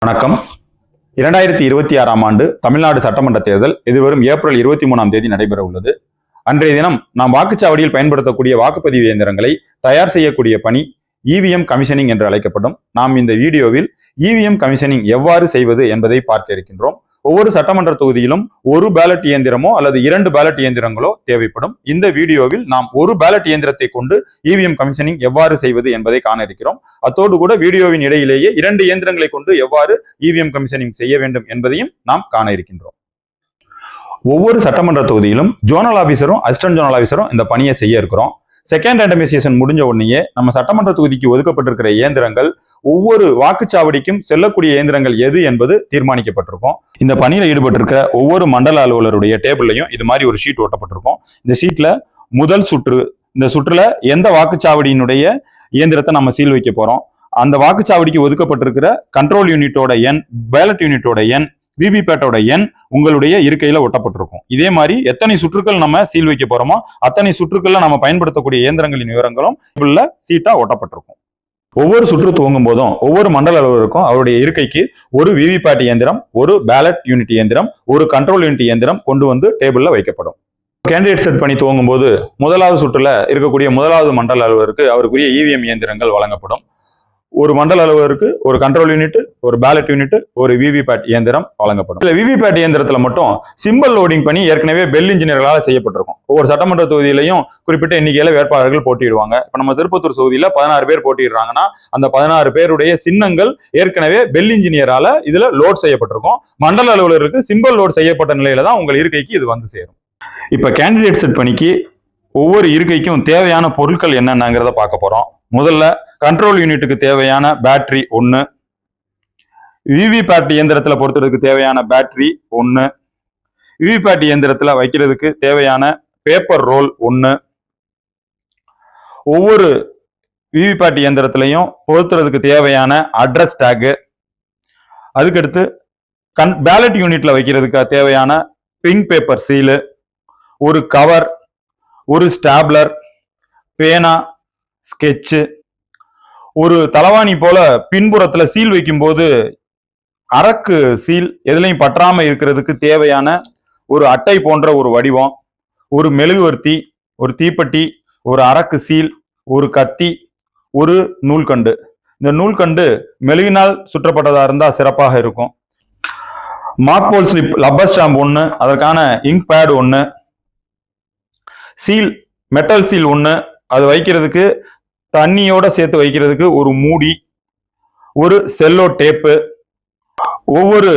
வணக்கம். 2026ஆம் ஆண்டு தமிழ்நாடு சட்டமன்ற தேர்தல் எதிர்வரும் ஏப்ரல் 23ஆம் தேதி நடைபெற உள்ளது. அன்றைய தினம் நாம் வாக்குச்சாவடியில் பயன்படுத்தக்கூடிய வாக்குப்பதிவு இயந்திரங்களை தயார் செய்யக்கூடிய பணி இவிஎம் கமிஷனிங் என்று அழைக்கப்படும். நாம் இந்த வீடியோவில் இவிஎம் கமிஷனிங் எவ்வாறு செய்வது என்பதை பார்க்க இருக்கின்றோம். ஒவ்வொரு சட்டமன்ற தொகுதியிலும் ஒரு பேலட் இயந்திரமோ அல்லது 2 பேலட் இயந்திரங்களோ தேவைப்படும். இந்த வீடியோவில் நாம் ஒரு பேலட் இயந்திரத்தை கொண்டு இவிஎம் கமிஷனிங் எவ்வாறு செய்வது என்பதை காண இருக்கிறோம். அத்தோடு கூட வீடியோவின் இடையிலேயே 2 இயந்திரங்களை கொண்டு எவ்வாறு இவிஎம் கமிஷனிங் செய்ய வேண்டும் என்பதையும் நாம் காண இருக்கின்றோம். ஒவ்வொரு சட்டமன்ற தொகுதியிலும் ஜோனல் ஆபீசரும் அசிஸ்டன்ட் ஜோனல் ஆபீசரும் இந்த பணியை செய்ய இருக்கிறோம். செகண்ட் ரேண்டமைசேஷன் முடிஞ்ச உடனேயே நம்ம சட்டமன்ற தொகுதிக்கு ஒதுக்கப்பட்டிருக்கிற இயந்திரங்கள் ஒவ்வொரு வாக்குச்சாவடிக்கும் செல்லக்கூடிய இயந்திரங்கள் எது என்பது தீர்மானிக்கப்பட்டிருக்கும். இந்த பணியில ஈடுபட்டிருக்கிற ஒவ்வொரு மண்டல அலுவலருடைய டேபிள்லையும் இது மாதிரி ஒரு ஷீட் ஒட்டப்பட்டிருக்கும். இந்த ஷீட்ல முதல் சுற்று, இந்த சுற்றுல எந்த வாக்குச்சாவடியினுடைய இயந்திரத்தை நம்ம சீல் வைக்க போறோம், அந்த வாக்குச்சாவடிக்கு ஒதுக்கப்பட்டிருக்கிற கண்ட்ரோல் யூனிட்டோட எண், பேலட் யூனிட்டோட எண், விவிபேட்டோட எண் உங்களுடைய இருக்கையில ஒட்டப்பட்டிருக்கும். இதே மாதிரி எத்தனை சுற்றுக்கள் நம்ம சீல் வைக்க போறோமோ அத்தனை சுற்றுக்கள்ல நம்ம பயன்படுத்தக்கூடிய இயந்திரங்களின் விவரங்களும் சீட்டா ஒட்டப்பட்டிருக்கும். ஒவ்வொரு சுற்று துவங்கும் போதும் ஒவ்வொரு மண்டல அலுவலருக்கும் அவருடைய இருக்கைக்கு ஒரு விவிபேட் இயந்திரம், ஒரு பேலட் யூனிட் இயந்திரம், ஒரு கண்ட்ரோல் யூனிட் இயந்திரம் கொண்டு வந்து டேபிள்ல வைக்கப்படும். கேண்டிடேட் செட் பண்ணி துவங்கும் போது முதலாவது சுற்றுல இருக்கக்கூடிய முதலாவது மண்டல அலுவலருக்கு அவருக்குரிய இவிஎம் இயந்திரங்கள் வழங்கப்படும். ஒரு மண்டல அலுவலருக்கு ஒரு கண்ட்ரோல் யூனிட், ஒரு பேலட் யூனிட், ஒரு விவிபேட் இயந்திரம் வழங்கப்படும். இல்ல விவிபேட் இயந்திரத்துல மட்டும் சிம்பிள் லோடிங் பண்ணி ஏற்கனவே பெல் இன்ஜினியர்களால் செய்யப்பட்டிருக்கும். ஒவ்வொரு சட்டமன்ற தொகுதியிலையும் குறிப்பிட்ட எண்ணிக்கையில வேட்பாளர்கள் போட்டியிடுவாங்க. இப்ப நம்ம திருப்பத்தூர் தொகுதியில 16 பேர் போட்டியிடுறாங்கன்னா அந்த 16 பேருடைய சின்னங்கள் ஏற்கனவே பெல் இன்ஜினியரால இதுல லோட் செய்யப்பட்டிருக்கும். மண்டல அலுவலருக்கு சிம்பிள் லோட் செய்யப்பட்ட நிலையில தான் உங்கள் இருக்கைக்கு இது வந்து சேரும். இப்ப கேண்டிடேட் செட் பணிக்கு ஒவ்வொரு இருக்கைக்கும் தேவையான பொருட்கள் என்னென்னங்கிறத பார்க்க போறோம். முதல்ல கண்ட்ரோல் யூனிட்டுக்கு தேவையான பேட்டரி 1, விவிபேட் இயந்திரத்துல பொறுத்ததுக்கு தேவையான பேட்டரி 1, விவிபேட் இயந்திரத்துல வைக்கிறதுக்கு தேவையான பேப்பர் ரோல் 1, ஒவ்வொரு விவிபேட் இயந்திரத்திலையும் பொருத்துறதுக்கு தேவையான அட்ரஸ் டேக், அதுக்கடுத்து பேலட் யூனிட்ல வைக்கிறதுக்கு தேவையான பிங்க் பேப்பர் சீலு, ஒரு கவர், ஒரு ஸ்டாப்லர், பேனா, ஸ்கெட்சு, ஒரு தலவாணி போல பின்புறத்துல சீல் வைக்கும் போது அரக்கு சீல் எதுலையும் பற்றாம இருக்கிறதுக்கு தேவையான ஒரு அட்டை போன்ற ஒரு வடிவம், ஒரு மெழுகுவர்த்தி, ஒரு தீப்பெட்டி, ஒரு அரக்கு சீல், ஒரு கத்தி, ஒரு நூல்கண்டு. இந்த நூல்கண்டு மெழுகினால் சுற்றப்பட்டதா இருந்தா சிறப்பாக இருக்கும். மார்க்போல் ஸ்லிப் லப்பர் ஸ்டாம்ப் 1, அதற்கான ink pad 1, seal metal seal 1, அது வைக்கிறதுக்கு தண்ணியோட சேர்த்து வைக்கிறதுக்கு ஒரு மூடி, ஒரு செல்லோ டேப்பு, ஒவ்வொரு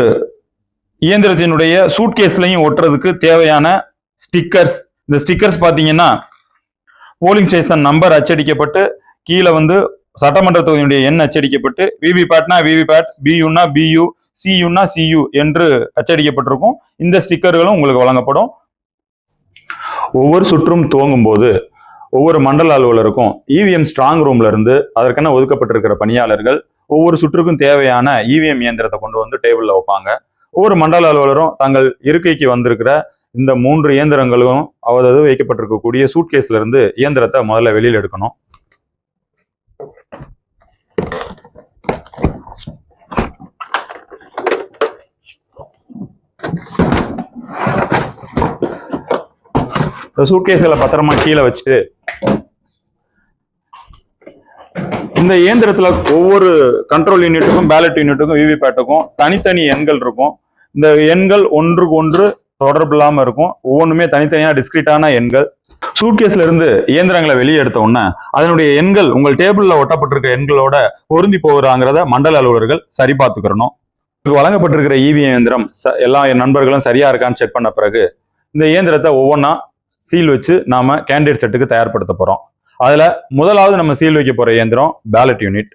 இயந்திரத்தினுடைய சூட்கேஸ்லையும் ஒட்டுறதுக்கு தேவையான ஸ்டிக்கர்ஸ். இந்த ஸ்டிக்கர்ஸ் பாத்தீங்கன்னா போலிங் ஸ்டேஷன் நம்பர் அச்சடிக்கப்பட்டு கீழே சட்டமன்ற தொகுதியுடைய எண் அச்சடிக்கப்பட்டு விவிபேட்னா விவிபேட், பியூனா பியூ, சியூனா சியூ என்று அச்சடிக்கப்பட்டிருக்கும். இந்த ஸ்டிக்கர்களும் உங்களுக்கு வழங்கப்படும். ஒவ்வொரு சுற்றும் துவங்கும் போது ஒவ்வொரு மண்டல அலுவலருக்கும் இவிஎம் ஸ்ட்ராங் ரூம்ல இருந்து அதற்கென ஒதுக்கப்பட்டிருக்கிற பணியாளர்கள் ஒவ்வொரு சுற்றுக்கும் தேவையான இவிஎம் இயந்திரத்தை கொண்டு வந்து டேபிள்ல வைப்பாங்க. ஒவ்வொரு மண்டல அலுவலரும் தங்கள் இருக்கைக்கு வந்திருக்கிற இந்த 3 இயந்திரங்களும் அதாவது வைக்கப்பட்டிருக்கக்கூடிய சூட்கேஸ்ல இருந்து இயந்திரத்தை முதல்ல வெளியில் எடுக்கணும். சூட்கேஸ்ல பத்திரமா கீழே வச்சுட்டு இந்த இயந்திரத்துல ஒவ்வொரு கண்ட்ரோல் யூனிட்டுக்கும் பேலட் யூனிட்டுக்கும் விவிபேட்டுக்கும் தனித்தனி எண்கள் இருக்கும். இந்த எண்கள் ஒன்றுக்கு ஒன்று தொடர்பு இல்லாம இருக்கும். ஒவ்வொன்றுமே தனித்தனியான டிஸ்கிரீட்டான எண்கள். சூட்கேஸ்ல இருந்து இயந்திரங்களை வெளியே எடுத்த உடனே அதனுடைய எண்கள் உங்கள் டேபிள்ல ஒட்டப்பட்டிருக்க எண்களோட பொருந்தி போகிறாங்கிறத மண்டல அலுவலர்கள் சரி பார்த்துக்கிறணும். வழங்கப்பட்டிருக்கிற இவிஎம் இயந்திரம் எல்லா நண்பர்களும் சரியா இருக்கான்னு செக் பண்ண பிறகு இந்த இயந்திரத்தை ஒவ்வொன்றா சீல் வச்சு நாம கேண்டிடேட் செட்டுக்கு தயார்படுத்த போறோம். அதுல முதலாவது நம்ம சீல் வைக்க போற இயந்திரம் பேலட் யூனிட்.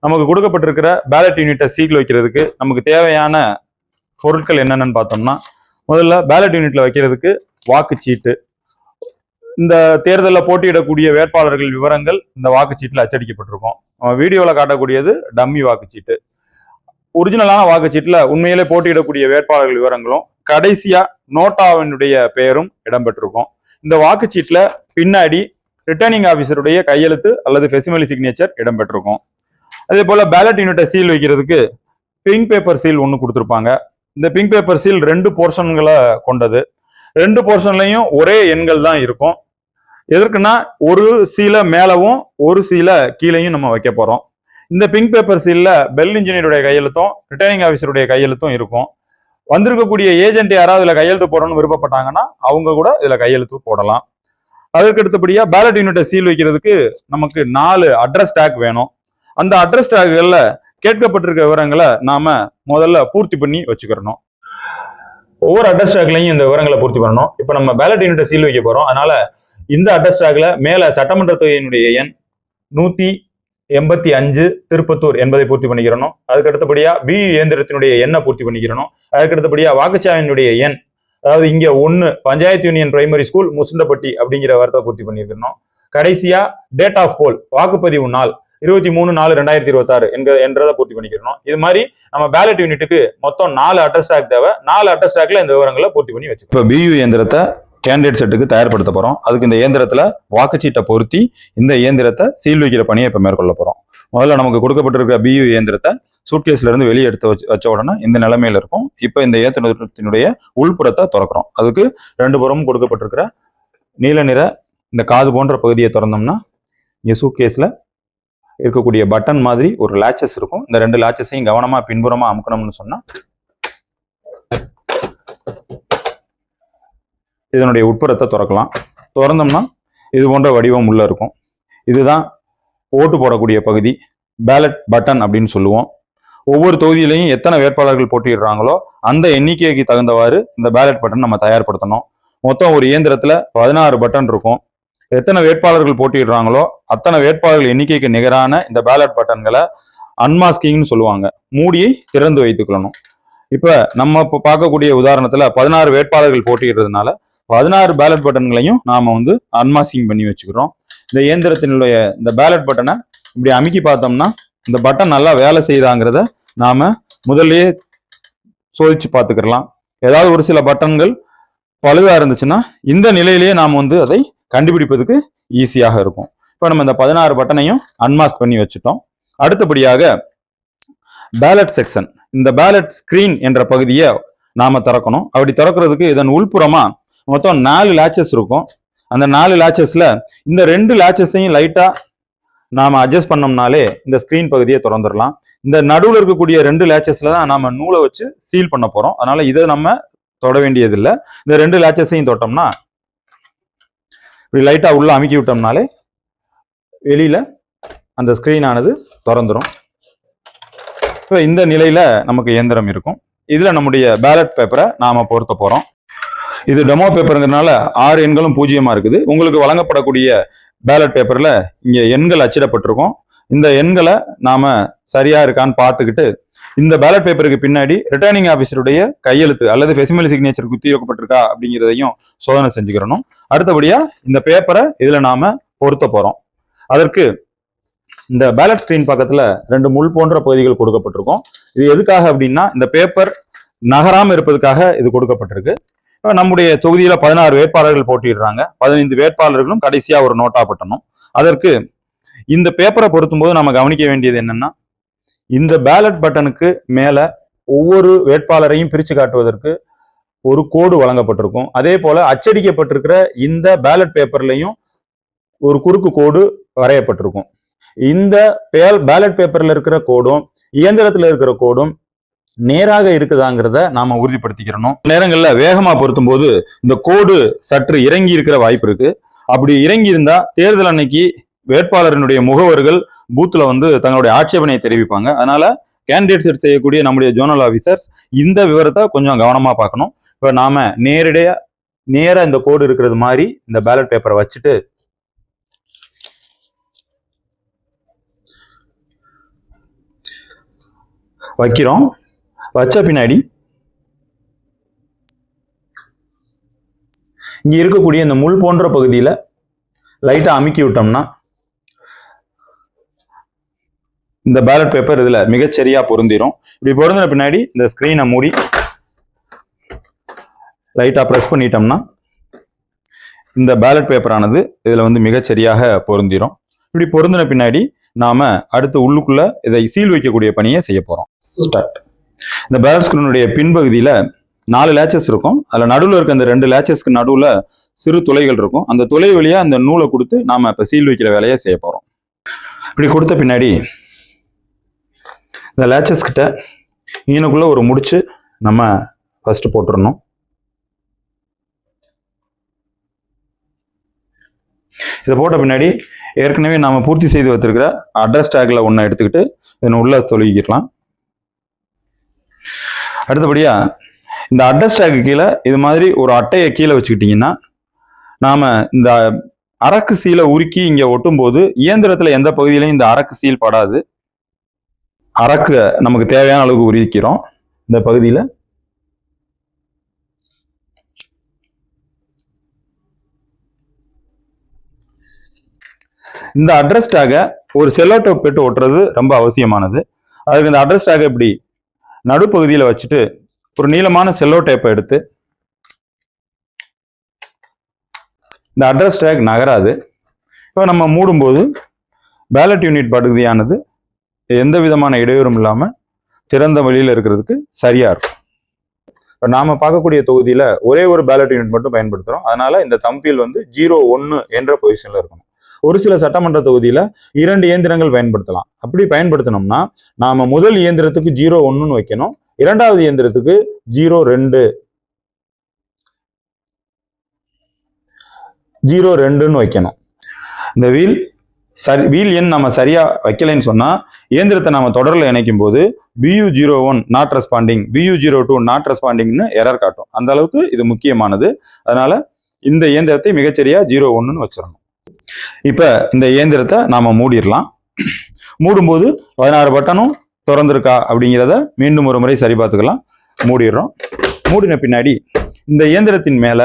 நமக்கு கொடுக்கப்பட்டிருக்கிற பேலட் யூனிட்டை சீல் வைக்கிறதுக்கு நமக்கு தேவையான பொருட்கள் என்னென்னு பார்த்தோம்னா, முதல்ல பேலட் யூனிட்ல வைக்கிறதுக்கு வாக்குச்சீட்டு. இந்த தேர்தலில் போட்டியிடக்கூடிய வேட்பாளர்கள் விவரங்கள் இந்த வாக்குச்சீட்டில் அச்சடிக்கப்பட்டிருக்கும். வீடியோவில் காட்டக்கூடியது டம்மி வாக்குச்சீட்டு. ஒரிஜினலான வாக்குச்சீட்டுல உண்மையிலே போட்டியிடக்கூடிய வேட்பாளர்கள் விவரங்களும் கடைசியா நோட்டாவினுடைய பெயரும் இடம்பெற்றிருக்கும். இந்த வாக்குச்சீட்டுல பின்னாடி ரிட்டர்னிங் ஆபீசருடைய கையெழுத்து அல்லது ஃபெசிமலி சிக்னேச்சர் இடம்பெற்றிருக்கும். அதே போல பேலட் யூனிட்டை சீல் வைக்கிறதுக்கு பிங்க் பேப்பர் சீல் ஒன்று கொடுத்துருப்பாங்க. இந்த பிங்க் பேப்பர் சீல் 2 போர்ஷன்களை கொண்டது. 2 போர்ஷன்லையும் ஒரே எண்கள் தான் இருக்கும். எதற்குன்னா ஒரு சீலை மேலவும் ஒரு சீலை கீழையும் நம்ம வைக்க போறோம். இந்த பிங்க் பேப்பர் சீல்ல பெல் இன்ஜினியருடைய கையெழுத்தும் ரிட்டர்னிங் ஆஃபீஸருடைய கையெழுத்தும் இருக்கும். வந்திருக்கக்கூடிய ஏஜென்ட் யாராவது இதுல கையெழுத்து போடணும்னு விருப்பப்பட்டாங்கன்னா அவங்க கூட இதுல கையெழுத்து போடலாம். அதற்கு அடுத்தபடியா பேலட் யூனிட்டை சீல் வைக்கிறதுக்கு நமக்கு 4 அட்ரஸ் டேக் வேணும். அந்த அட்ரஸ் டேக்குகள்ல கேட்கப்பட்டிருக்க விவரங்களை நாம முதல்ல பூர்த்தி பண்ணி வச்சுக்கிறணும். ஒவ்வொரு அட்ரஸ் டேக்லையும் இந்த விவரங்களை பூர்த்தி பண்ணணும். இப்போ நம்ம பேலட் யூனிட்டை சீல் வைக்க போறோம். அதனால இந்த அட்ரஸ் டேக்ல மேல சட்டமன்ற தொகையினுடைய எண் 185 திருப்பத்தூர் என்பதை பூர்த்தி பண்ணிக்கிறணும். அதுக்கு அடுத்தபடியா பியு இயந்திரத்தினுடைய எண்ணை பூர்த்தி பண்ணிக்கிறணும். அதுக்கு அடுத்தபடியா வாக்குச்சாவடியினுடைய எண், அதாவது இங்க 1 பஞ்சாயத்து யூனியன் பிரைமரி ஸ்கூல் முசுண்டப்பட்டி அப்படிங்கிற வார்த்தை பூர்த்தி பண்ணிருக்கணும். கடைசியா டேட் ஆஃப் போல் வாக்குப்பதிவு நாள் 23/4/2026 என்றதை பூர்த்தி பண்ணிக்கிறோம். இது மாதிரி நம்ம பேலட் யூனிட்டுக்கு மொத்தம் 4 அட்ரஸ் டேக் தேவை. 4 அட்ரஸ் டேக்ல இந்த விவரங்களை பூர்த்தி பண்ணி வச்சுக்கோ. இப்போ பியு இயந்திரத்தை கேண்டிடேட் செட்டுக்கு தயார்படுத்த போறோம். அதுக்கு இந்த இயந்திரத்துல வாக்குச்சீட்டை பொருத்தி இந்த இயந்திரத்தை சீல் வைக்கிற பணியை இப்ப மேற்கொள்ள போறோம். முதல்ல நமக்கு கொடுக்கப்பட்டிருக்கிற பியு இயந்திரத்தை சூட்கேஸ்ல இருந்து வெளியே எடுத்து வச்ச உடனே இந்த நிலைமையில இருக்கும். இப்ப இந்த இயந்திரத்தினுடைய உள்புறத்தை திறக்கிறோம். அதுக்கு 2 புறமும் கொடுக்கப்பட்டிருக்கிற நீல நிற இந்த காது போன்ற பகுதியை திறந்தோம்னா இங்க சூட்கேஸ்ல இருக்கக்கூடிய பட்டன் மாதிரி ஒரு லேச்சஸ் இருக்கும். இந்த 2 லேச்சஸையும் கவனமா பின்புறமா அமுக்கணும்னு சொன்னா இதனுடைய உட்புறத்தை திறக்கலாம். திறந்தோம்னா இது போன்ற வடிவம் உள்ள இருக்கும். இதுதான் ஓட்டு போடக்கூடிய பகுதி, பேலட் பட்டன் அப்படின்னு சொல்லுவோம். ஒவ்வொரு தொகுதியிலையும் எத்தனை வேட்பாளர்கள் போட்டியிடுறாங்களோ அந்த எண்ணிக்கைக்கு தகுந்தவாறு இந்த பேலட் பட்டன் நம்ம தயார்படுத்தணும். மொத்தம் ஒரு இயந்திரத்துல 16 பட்டன் இருக்கும். எத்தனை வேட்பாளர்கள் போட்டியிடுறாங்களோ அத்தனை வேட்பாளர்கள் எண்ணிக்கைக்கு நிகரான இந்த பேலட் பட்டன்களை அன்மாஸ்கிங்னு சொல்லுவாங்க, மூடியை திறந்து வைத்துக்கொள்ளணும். இப்ப நம்ம பார்க்கக்கூடிய உதாரணத்துல 16 வேட்பாளர்கள் போட்டியிடுறதுனால 16 பேலட் பட்டன்களையும் நாம அன்மாஸ்கிங் பண்ணி வச்சுக்கிறோம். இந்த இயந்திரத்தினுடைய இந்த பேலட் பட்டனை இப்படி அமுக்கி பார்த்தோம்னா இந்த பட்டன் நல்லா வேலை செய்யுதாங்கிறத நாம முதல்லயே சோதிச்சு பார்த்துக்கலாம். ஏதாவது ஒரு சில பட்டன்கள் பழுதா இருந்துச்சுன்னா இந்த நிலையிலேயே நாம அதை கண்டுபிடிப்பதுக்கு ஈஸியாக இருக்கும். இப்போ நம்ம இந்த 16 பட்டனையும் அன்மாஸ்க் பண்ணி வச்சுட்டோம். அடுத்தபடியாக பேலட் செக்ஷன், இந்த பேலட் ஸ்கிரீன் என்ற பகுதியை நாம திறக்கணும். அப்படி திறக்கிறதுக்கு இதன் உள்புறமா மொத்தம் 4 லேச்சஸ் இருக்கும். அந்த 4 லேச்சஸ்ல இந்த 2 லேச்சஸையும் லைட்டா நாம அட்ஜஸ்ட் பண்ணோம்னாலே இந்த ஸ்கிரீன் பகுதியை திறந்துடலாம். இந்த நடுவில் இருக்கக்கூடிய 2 லேச்சஸ்ல தான் நாம நூலை வச்சு சீல் பண்ண போறோம். அதனால இதை நம்ம தொட வேண்டியதில்லை. இந்த 2 லேச்சஸையும் தொட்டோம்னா இப்படி லைட்டா உள்ள அமுக்கி விட்டோம்னாலே வெளியில அந்த ஸ்கிரீன் ஆனது திறந்துடும். இப்போ இந்த நிலையில நமக்கு இயந்திரம் இருக்கும். இதுல நம்முடைய பேலட் பேப்பரை நாம பொருத்த போறோம். இது டெமோ பேப்பருங்கிறதுனால 6 எண்களும் 0 இருக்குது. உங்களுக்கு வழங்கப்படக்கூடிய பேலட் பேப்பர்ல இங்க எண்கள் அச்சிடப்பட்டிருக்கும். இந்த எண்களை நாம சரியா இருக்கான்னு பார்த்துக்கிட்டு இந்த பேலட் பேப்பருக்கு பின்னாடி ரிட்டர்னிங் ஆஃபீஸருடைய கையெழுத்து அல்லது ஃபெசிமல் சிக்னேச்சர் குத்திவைக்கப்பட்டிருக்கா அப்படிங்கிறதையும் சோதனை செஞ்சுக்கிறணும். அடுத்தபடியா இந்த பேப்பரை இதுல நாம பொருத்த போறோம். அதற்கு இந்த பேலட் ஸ்கிரீன் பக்கத்துல 2 முள் போன்ற பகுதிகள் கொடுக்கப்பட்டிருக்கும். இது எதுக்காக அப்படின்னா இந்த பேப்பர் நகராம இருப்பதுக்காக இது கொடுக்கப்பட்டிருக்கு. நம்முடைய தொகுதியில 16 வேட்பாளர்கள் போட்டியிடுறாங்க. 15 வேட்பாளர்களும் கடைசியா ஒரு நோட்டா பட்டணும். அதற்கு இந்த பேப்பரை பொருத்தும் போது நம்ம கவனிக்க வேண்டியது என்னன்னா இந்த பேலட் பட்டனுக்கு மேல ஒவ்வொரு வேட்பாளரையும் பிரிச்சு காட்டுவதற்கு ஒரு கோடு வழங்கப்பட்டிருக்கும். அதே போல அச்சடிக்கப்பட்டிருக்கிற இந்த பேலட் பேப்பர்லையும் ஒரு குறுக்கு கோடு வரையப்பட்டிருக்கும். இந்த பேலட் பேப்பர்ல இருக்கிற கோடும் இயந்திரத்துல இருக்கிற கோடும் நேராக இருக்குதாங்கிறத நாம உறுதிப்படுத்திக்கிறணும். நேரங்கள்ல வேகமா பொருத்தும் போது இந்த கோடு சற்று இறங்கி இருக்கிற வாய்ப்பு இருக்கு. அப்படி இறங்கி இருந்தா தேர்தல் அன்னைக்கு வேட்பாளரினுடைய முகவர்கள் பூத்துல தங்களுடைய ஆட்சேபனையை தெரிவிப்பாங்க. அதனால கேண்டிடேட் செட் செய்யக்கூடிய நம்முடைய ஜோனல் ஆபீசர்ஸ் இந்த விவரத்தை கொஞ்சம் கவனமா பார்க்கணும். இப்ப நாம நேரா இந்த கோடு இருக்கிறது மாதிரி இந்த பேலட் பேப்பரை வச்சுட்டு வைக்கிறோம். வச்ச பின்னாடி இங்க இருக்கக்கூடிய இந்த முள் போன்ற பகுதியில லைட்டா அமுக்கி விட்டோம்னா இந்த பேலட் பேப்பர் இதுல மிகச்சரியா பொருந்திரும். இப்படி பொருந்தின பின்னாடி இந்த ஸ்கிரீனை மூடி லைட்டா பிரஸ் பண்ணிட்டோம்னா இந்த பேலட் பேப்பர் ஆனது இதுல மிகச்சரியாக பொருந்திரும். இப்படி பொருந்தின பின்னாடி நாம அடுத்து உள்ளுக்குள்ள இதை சீல் வைக்கக்கூடிய பணியை செய்ய போறோம். ஸ்டார்ட். இந்த பேரல் ஸ்க்ரூனுடைய பின்பகுதியில 4 லேச்சஸ் இருக்கும். அதுல நடுவில் இருக்க அந்த 2 லேச்சஸ்க்கு நடுவுல சிறு துளைகள் இருக்கும். அந்த துளை வழியா அந்த நூலை கொடுத்து நாம இப்ப சீல் வைக்கிற வேலையை செய்ய போறோம். இப்படி கொடுத்த பின்னாடி இந்த லேச்சஸ் கிட்ட இங்கனுக்குள்ள ஒரு முடிச்சு நம்ம ஃபர்ஸ்ட் போட்டுறணும். இதை போட்ட பின்னாடி ஏற்கனவே நாம பூர்த்தி செய்து வச்சிருக்கிற அட்ரஸ் டேக்ல ஒன்றை எடுத்துக்கிட்டு இதனை உள்ள தொழுகிக்கலாம். அடுத்தபடியா இந்த அட்ரஸ் டேக்கு கீழே இது மாதிரி ஒரு அட்டையை கீழே வச்சுக்கிட்டீங்கன்னா நாம இந்த அரக்கு சீலை உருக்கி இங்க ஒட்டும் போது இயந்திரத்துல எந்த பகுதியிலையும் இந்த அரக்கு சீல் படாது. அரக்கு நமக்கு தேவையான அளவுக்கு உருக்கிறோம். இந்த பகுதியில இந்த அட்ரஸ் டேகை ஒரு செல்லோ டேப் போட்டு ஒட்டுறது ரொம்ப அவசியமானது. அதுக்கு இந்த அட்ரஸ் டேகை இப்படி நடுப்பகுதியில் வச்சுட்டு ஒரு நீளமான செல்லோ டேப்பை எடுத்து இந்த அட்ரஸ் டேக் நகராது. இப்போ நம்ம மூடும்போது பேலட் யூனிட் பகுதியானது எந்த விதமான இடையூறும் இல்லாமல் திறந்த வழியில் இருக்கிறதுக்கு சரியா இருக்கும். இப்போ நாம பார்க்கக்கூடிய தொகுதியில ஒரே ஒரு பேலட் யூனிட் மட்டும் பயன்படுத்துறோம். அதனால இந்த தம்பில் வந்து 0-1 என்ற பொசிஷன்ல இருக்கணும். ஒரு சில சட்டமன்ற தொகுதியில 2 இயந்திரங்கள் பயன்படுத்தலாம். அப்படி பயன்படுத்தினோம்னா நாம முதல் இயந்திரத்துக்கு 0-1 வைக்கணும், இரண்டாவது இயந்திரத்துக்கு 0-2 வைக்கணும். இந்த வீல் எண் நம்ம சரியா வைக்கலைன்னு சொன்னா இயந்திரத்தை நாம தொடரில் இணைக்கும் போது BU01 not responding, BU02 not ரெஸ்பாண்டிங்னு எரர் காட்டும். அந்த அளவுக்கு இது முக்கியமானது. அதனால இந்த இயந்திரத்தை மிகச்சரியா 0-1 வச்சிடணும். இப்ப இந்த இயந்திரத்தை நாம மூடிடலாம். மூடும்போது 16 பட்டனும் திறந்திருக்கா அப்படிங்கிறத மீண்டும் ஒரு முறை சரி பார்த்துக்கலாம். மூடிடுறோம். மூடின பின்னாடி இந்த இயந்திரத்தின் மேல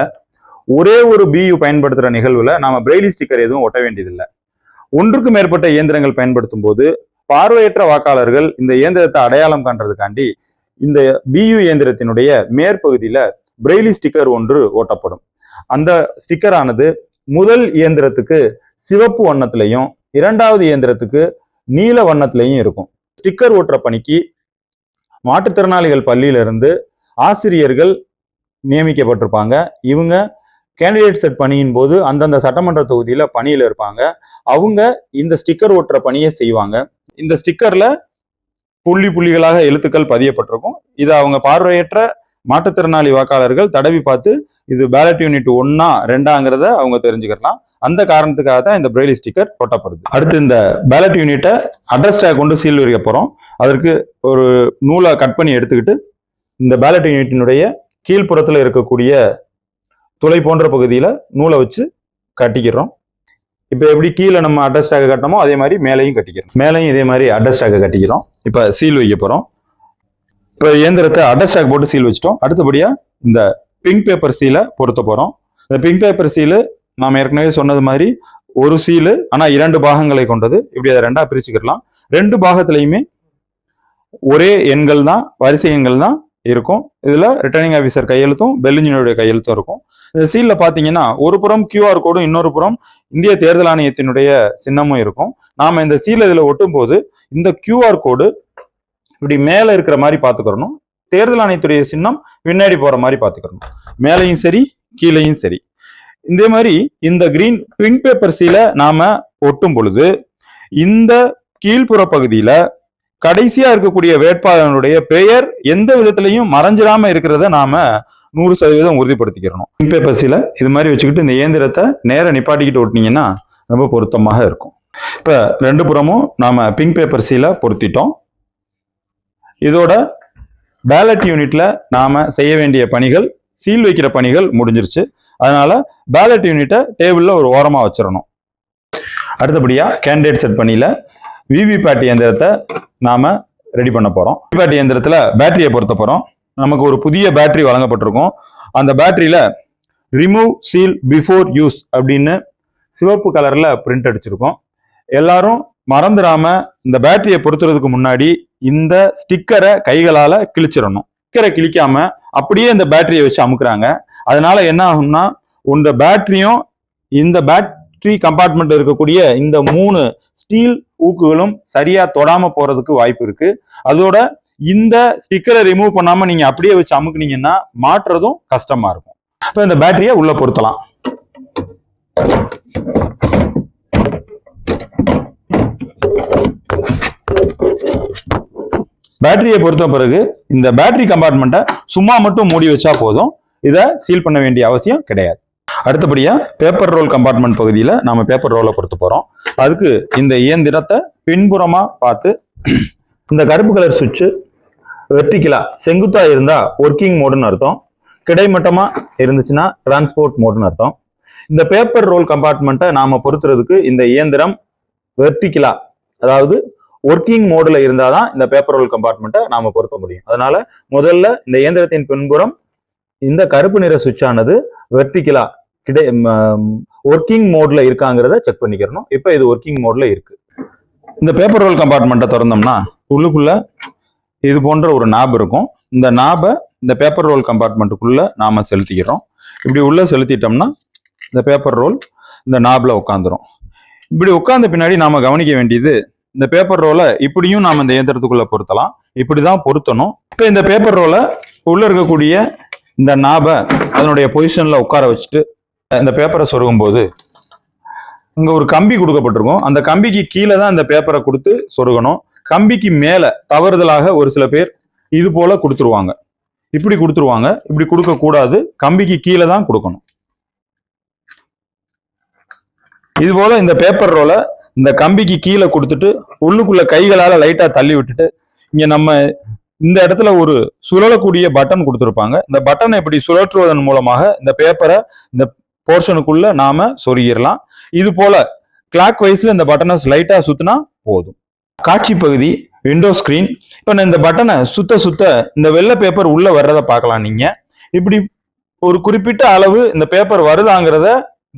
ஒரே ஒரு BU பயன்படுத்துற நிகழ்வுல நாம பிரெய்லி ஸ்டிக்கர் எதுவும் ஒட்ட வேண்டியதில்லை. ஒன்றுக்கு மேற்பட்ட இயந்திரங்கள் பயன்படுத்தும் போது பார்வையற்ற வாக்காளர்கள் இந்த இயந்திரத்தை அடையாளம் காண்றதுக்காண்டி இந்த BU இயந்திரத்தினுடைய மேற்பகுதியில பிரெய்லி ஸ்டிக்கர் ஒன்று ஓட்டப்படும். அந்த ஸ்டிக்கர் ஆனது முதல் இயந்திரத்துக்கு சிவப்பு வண்ணத்திலையும் இரண்டாவது இயந்திரத்துக்கு நீல வண்ணத்திலையும் இருக்கும். ஸ்டிக்கர் ஓட்டுற பணிக்கு மாற்றுத்திறனாளிகள் பள்ளியிலிருந்து ஆசிரியர்கள் நியமிக்கப்பட்டிருப்பாங்க. இவங்க கேண்டிடேட் செட் பணியின் போது அந்தந்த சட்டமன்ற தொகுதியில பணியில இருப்பாங்க. அவங்க இந்த ஸ்டிக்கர் ஓட்டுற பணியை செய்வாங்க. இந்த ஸ்டிக்கர்ல புள்ளிகளாக எழுத்துக்கள் பதியப்பட்டிருக்கும். இதை அவங்க பார்வையற்ற மாற்றுத்திறனாளி வாக்காளர்கள் தடவி பார்த்து இது பேலட் யூனிட் 1-2 அவங்க தெரிஞ்சுக்கலாம். அந்த காரணத்துக்காக தான் இந்த பிரெய்லி ஸ்டிக்கர் ஒட்டப்படுது. அடுத்து இந்த பேலட் யூனிட்டை அட்ரஸ் டேக் கொண்டு சீல் வைக்க போறோம். அதற்கு ஒரு நூலை கட் பண்ணி எடுத்துக்கிட்டு இந்த பேலட் யூனிட்டினுடைய கீழ்ப்புறத்துல இருக்கக்கூடிய துளை போன்ற பகுதியில நூலை வச்சு கட்டிக்கிறோம். இப்ப எப்படி கீழே நம்ம அட்ரஸ் டேக்கை கட்டணுமோ அதே மாதிரி மேலையும் கட்டிக்கிறோம். மேலையும் இதே மாதிரி அட்ரஸ் டேக்கை கட்டிக்கிறோம். இப்ப சீல் வைக்க போறோம். இப்ப இயந்திரத்தை அட்ரஸ் டேக் போட்டு சீல் வச்சிட்டோம். அடுத்தபடியா இந்த பிங்க் பேப்பர் சீலை பொருத்த போறோம். இந்த பிங்க் பேப்பர் சீலு நாம ஏற்கனவே சொன்னது மாதிரி ஒரு சீலு ஆனா 2 பாகங்களை கொண்டது. இப்படி அதை 2ஆ பிரிச்சுக்கிடலாம். 2 பாகத்திலையுமே ஒரே எண்கள் தான், வரிசை எண்கள் தான் இருக்கும். இதுல ரிட்டர்னிங் ஆஃபீஸர் கையெழுத்தும் பெல் இன்ஜினியருடைய கையெழுத்தும் இருக்கும். இந்த சீல்ல பாத்தீங்கன்னா ஒரு புறம் QR கோடும் இன்னொரு புறம் இந்திய தேர்தல் ஆணையத்தினுடைய சின்னமும் இருக்கும். நாம இந்த சீல் இதுல ஒட்டும் போது இந்த QR கோடு இப்படி மேல இருக்கிற மாதிரி பாத்துக்கிறணும். தேர்தல் ஆணையத்துடைய சின்னம் பின்னாடி போற மாதிரி பாத்துக்கிறணும். மேலையும் சரி கீழையும் சரி. இதே மாதிரி இந்த கிரீன் பிங்க் பேப்பர் சீலை நாம ஒட்டும் பொழுது இந்த கீழ்ப்புற பகுதியில கடைசியா இருக்கக்கூடிய வேட்பாளருடைய பெயர் எந்த விதத்திலையும் மறைஞ்சிடாம இருக்கிறத நாம 100% உறுதிப்படுத்திக்கிறணும். பிங்க் பேப்பர் சீலை இது மாதிரி வச்சுக்கிட்டு இந்த இயந்திரத்தை நேர நிப்பாட்டிக்கிட்டு ஒட்டினீங்கன்னா ரொம்ப பொருத்தமாக இருக்கும். இப்ப 2 புறமும் நாம பிங்க் பேப்பர் சீலை பொருத்திட்டோம். இதோட பேலட் யூனிட்ல நாம செய்ய வேண்டிய பணிகள், சீல் வைக்கிற பணிகள் முடிஞ்சிருச்சு. அதனால பேலட் யூனிட்டை டேபிள்ல ஒரு ஓரமா வச்சிடணும். அடுத்தபடியா கேண்டிடேட் செட் பண்ணியில விவிபேட் இயந்திரத்தை நாம ரெடி பண்ண போறோம். விவிபேட் இயந்திரத்துல பேட்டரியை பொருத்த போறோம். நமக்கு ஒரு புதிய பேட்டரி வழங்கப்பட்டிருக்கும். அந்த பேட்டரியில ரிமூவ் சீல் பிஃபோர் யூஸ் அப்படின்னு சிவப்பு கலர்ல பிரிண்ட் அடிச்சிருக்கோம். எல்லாரும் மறந்துடாம இந்த பேட்டரியை பொருத்துறதுக்கு முன்னாடி இந்த ஸ்டிக்கரை கைகளால கிழிச்சிடணும். ஸ்டிக்கரை கிழிக்காம அப்படியே இந்த பேட்டரியை வச்சு அமுக்குறாங்க. அதனால என்ன ஆகும்னா இந்த பேட்டரியும் இந்த பேட்டரி கம்பார்ட்மெண்ட் இருக்கக்கூடிய இந்த 3 ஸ்டீல் ஊக்குகளும் சரியா தொடாம போறதுக்கு வாய்ப்பு இருக்கு. அதோட இந்த ஸ்டிக்கரை ரிமூவ் பண்ணாம நீங்க அப்படியே வச்சு அமுக்குனீங்கன்னா மாற்றுறதும் கஷ்டமா இருக்கும். இப்ப இந்த பேட்டரியை உள்ள பொருத்தலாம். பேட்டரியை பொறுத்த பிறகு இந்த பேட்டரி கம்பார்ட்மெண்ட்டை சும்மா மட்டும் மூடி வச்சா போதும். இதை சீல் பண்ண வேண்டிய அவசியம் கிடையாது. அடுத்தபடியா பேப்பர் ரோல் கம்பார்ட்மெண்ட் பகுதியில் நாம பேப்பர் ரோலை பொறுத்து போறோம். அதுக்கு இந்த இயந்திரத்தை பின்புறமா பார்த்து இந்த கருப்பு கலர் சுவிட்ச் வெர்டிகலா செங்குத்தா இருந்தா ஒர்க்கிங் மோடுன்னு அர்த்தம், கிடைமட்டமா இருந்துச்சுன்னா டிரான்ஸ்போர்ட் மோடுன்னு அர்த்தம். இந்த பேப்பர் ரோல் கம்பார்ட்மெண்ட்டை நாம பொறுத்துறதுக்கு இந்த இயந்திரம் வெர்டிகலா அதாவது ஒர்க்கிங் மோடுல இருந்தாதான் இந்த பேப்பர் ரோல் கம்பார்ட்மெண்ட்டை நாம பொருத்த முடியும். அதனால முதல்ல இந்த இயந்திரத்தின் பின்புறம் இந்த கருப்பு நிற சுவிட்ச் ஆனது வெர்டிகலா ஒர்க்கிங் மோட்ல இருக்காங்கிறத செக் பண்ணிக்கிறணும். இப்ப இது ஒர்க்கிங் மோட்ல இருக்கு. இந்த பேப்பர் ரோல் கம்பார்ட்மெண்ட்டை திறந்தோம்னா உள்ளுக்குள்ள இது போன்ற ஒரு நாப் இருக்கும். இந்த நாபை இந்த பேப்பர் ரோல் கம்பார்ட்மெண்ட்டுக்குள்ள நாம செலுத்திக்கிறோம். இப்படி உள்ள செலுத்திட்டோம்னா இந்த பேப்பர் ரோல் இந்த நாப்ல உட்காந்துரும். இப்படி உட்கார்ந்த பின்னாடி நாம கவனிக்க வேண்டியது, இந்த பேப்பர் ரோலை இப்படியும் நாம இந்த இயந்திரத்துக்குள்ள பொருத்தலாம். இப்படிதான் பொருத்தணும். இப்ப இந்த பேப்பர் ரோலை உள்ள இருக்கக்கூடிய இந்த நாபை அதனுடைய பொசிஷன்ல உட்கார வச்சுட்டு இந்த பேப்பரை சொருகும் போது இங்க ஒரு கம்பி கொடுக்கப்பட்டிருக்கும். அந்த கம்பிக்கு கீழே தான் இந்த பேப்பரை கொடுத்து சொருகணும். கம்பிக்கு மேல தவறுதலாக ஒரு சில பேர் இது போல கொடுத்துருவாங்க. இப்படி கொடுத்துருவாங்க. இப்படி கொடுக்க கூடாது. கம்பிக்கு கீழே தான் கொடுக்கணும். இது போல இந்த பேப்பர் ரோலை இந்த கம்பிக்கு கீழே கொடுத்துட்டு உள்ளுக்குள்ள கைகளால லைட்டா தள்ளி விட்டுட்டு இங்க நம்ம இந்த இடத்துல ஒரு சுழலக்கூடிய பட்டன் கொடுத்துருப்பாங்க. இந்த பட்டனை இப்படி சுழற்றுவதன் மூலமாக இந்த பேப்பரை இந்த போர்ஷனுக்குள்ள நாம சொருகிடலாம். இது போல கிளாக் வைஸ்ல இந்த பட்டனை லைட்டா சுத்தினா போதும். காட்சி பகுதி விண்டோ ஸ்கிரீன். இப்ப இந்த பட்டனை சுத்த இந்த வெள்ளை பேப்பர் உள்ள வர்றதை பார்க்கலாம். நீங்க இப்படி ஒரு குறிப்பிட்ட அளவு இந்த பேப்பர் வருதாங்கிறத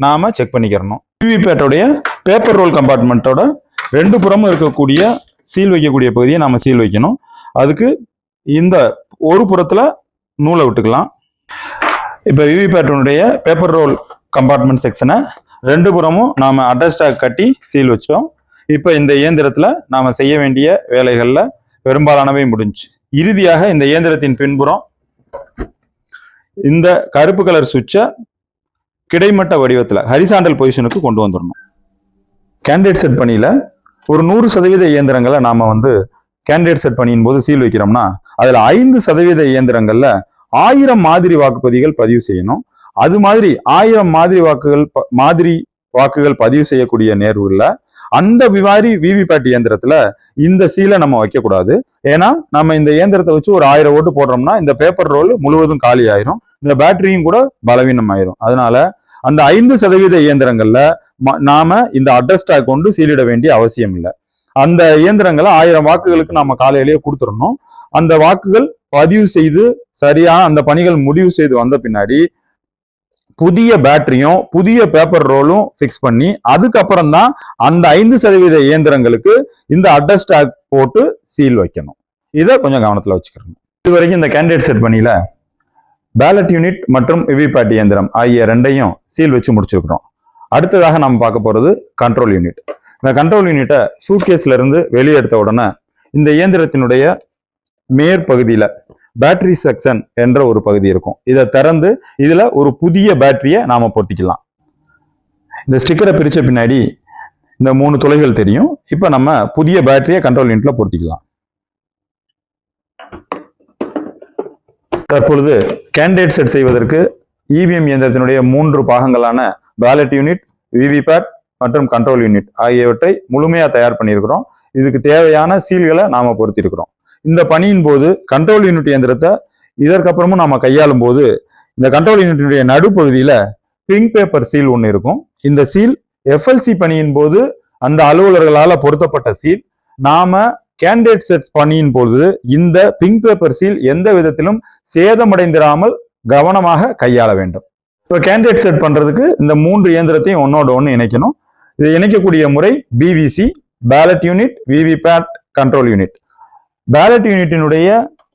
நாம செக் பண்ணிக்கிறணும். விவிபேட்டோடைய பேப்பர் ரோல் கம்பார்ட்மெண்ட்டோட ரெண்டு புறமும் இருக்கக்கூடிய சீல் வைக்கக்கூடிய பகுதியை நாம சீல் வைக்கணும். அதுக்கு இந்த ஒரு புறத்துல நூலை விட்டுக்கலாம். இப்ப விவிபேட்டனுடைய பேப்பர் ரோல் கம்பார்ட்மெண்ட் செக்ஷனை ரெண்டு புறமும் நாம அட்டாச்டாக் கட்டி சீல் வச்சோம். இப்ப இந்த இயந்திரத்துல நாம செய்ய வேண்டிய வேலைகள்ல பெரும்பாலானவை முடிஞ்சு. இறுதியாக இந்த இயந்திரத்தின் பின்புறம் இந்த கருப்பு கலர் சுவிட்சை கிடைமட்ட வடிவத்துல ஹரிசாண்டல் பொசிஷனுக்கு கொண்டு வந்துடணும். கேண்டிடேட் செட் பணியில ஒரு 100% இயந்திரங்களை நாம கேண்டிடேட் செட் பணியின் போது சீல் வைக்கிறோம்னா அதுல 5% இயந்திரங்கள்ல 1000 மாதிரி வாக்குப்பதிவுகள் பதிவு செய்யணும். அது மாதிரி 1000 மாதிரி வாக்குகள் பதிவு செய்யக்கூடிய நேர்வுல அந்த மாதிரி விவிபேட் இயந்திரத்துல இந்த சீலை நம்ம வைக்கக்கூடாது. ஏன்னா நம்ம இந்த இயந்திரத்தை வச்சு ஒரு 1000 ஓட்டு போடுறோம்னா இந்த பேப்பர் ரோல் முழுவதும் காலி ஆயிரும். இந்த பேட்டரியும் கூட பலவீனம் ஆயிரும். அதனால அந்த 5% இயந்திரங்கள்ல நாம இந்த அட்ரஸ்டாக் கொண்டு சீலிட வேண்டிய அவசியம் இல்லை. அந்த இயந்திரங்களை 1000 வாக்குகளுக்கு நாம காலையிலேயே கொடுத்துடணும். அந்த வாக்குகள் பதிவு செய்து சரியா அந்த பணிகள் முடிவு செய்து வந்த பின்னாடி புதிய பேட்டரியும் புதிய பேப்பர் ரோலும் பிக்ஸ் பண்ணி அதுக்கப்புறம் தான் அந்த 5% இயந்திரங்களுக்கு இந்த அட்ரஸ்டாக் போட்டு சீல் வைக்கணும். இதை கொஞ்சம் கவனத்துல வச்சுக்கணும். இதுவரைக்கும் இந்த கேண்டிடேட் செட் பண்ணியில பேலட் யூனிட் மற்றும் விவிபேட் இயந்திரம் ஆகிய ரெண்டையும் சீல் வச்சு முடிச்சிருக்கிறோம். அடுத்ததாக நம்ம பார்க்க போறது கண்ட்ரோல் யூனிட். இந்த கண்ட்ரோல் யூனிட்டை சூட்கேஸ்ல இருந்து வெளியே எடுத்த உடனே இந்த இயந்திரத்தினுடைய மேற்பகுதியில பேட்டரி செக்ஷன் என்ற ஒரு பகுதி இருக்கும். இதை திறந்து இதுல ஒரு புதிய பேட்டரியை நாம பொருத்திக்கலாம். இந்த ஸ்டிக்கரை பிரிச்ச பின்னாடி இந்த 3 துளைகள் தெரியும். இப்ப நம்ம புதிய பேட்டரியை கண்ட்ரோல் யூனிட்ல பொருத்திக்கலாம். தற்பொழுது கேண்டிடேட் செட் செய்வதற்கு இவிஎம் இயந்திரத்தினுடைய 3 பாகங்களான பேலட் யூனிட், விவிபேட் மற்றும் கண்ட்ரோல் யூனிட் ஆகியவற்றை முழுமையா தயார் பண்ணியிருக்கிறோம். இதுக்கு தேவையான சீல்களை நாம பொருத்திருக்கிறோம். இந்த பணியின் போது கண்ட்ரோல் யூனிட் இயந்திரத்தை இதற்கப்புறமும் நாம கையாளும் போது இந்த கண்ட்ரோல் யூனிட்டினுடைய நடுப்பகுதியில பிங்க் பேப்பர் சீல் ஒன்று இருக்கும். இந்த சீல் எஃப்எல்சி பணியின் போது அந்த அலுவலர்களால பொருத்தப்பட்ட சீல். நாம கேண்டிடேட் செட் பணியின் போது இந்த பிங்க் பேப்பர் சீல் எந்த விதத்திலும் சேதமடைந்திராமல் கவனமாக கையாள வேண்டும். இப்போ கேண்டிடேட் செட் பண்றதுக்கு இந்த 3 இயந்திரத்தையும் ஒன்னோட ஒன்று இணைக்கணும். இதை இணைக்கக்கூடிய முறை PVC, ballot unit, VVPAT, control unit. Ballot யூனிட்டினுடைய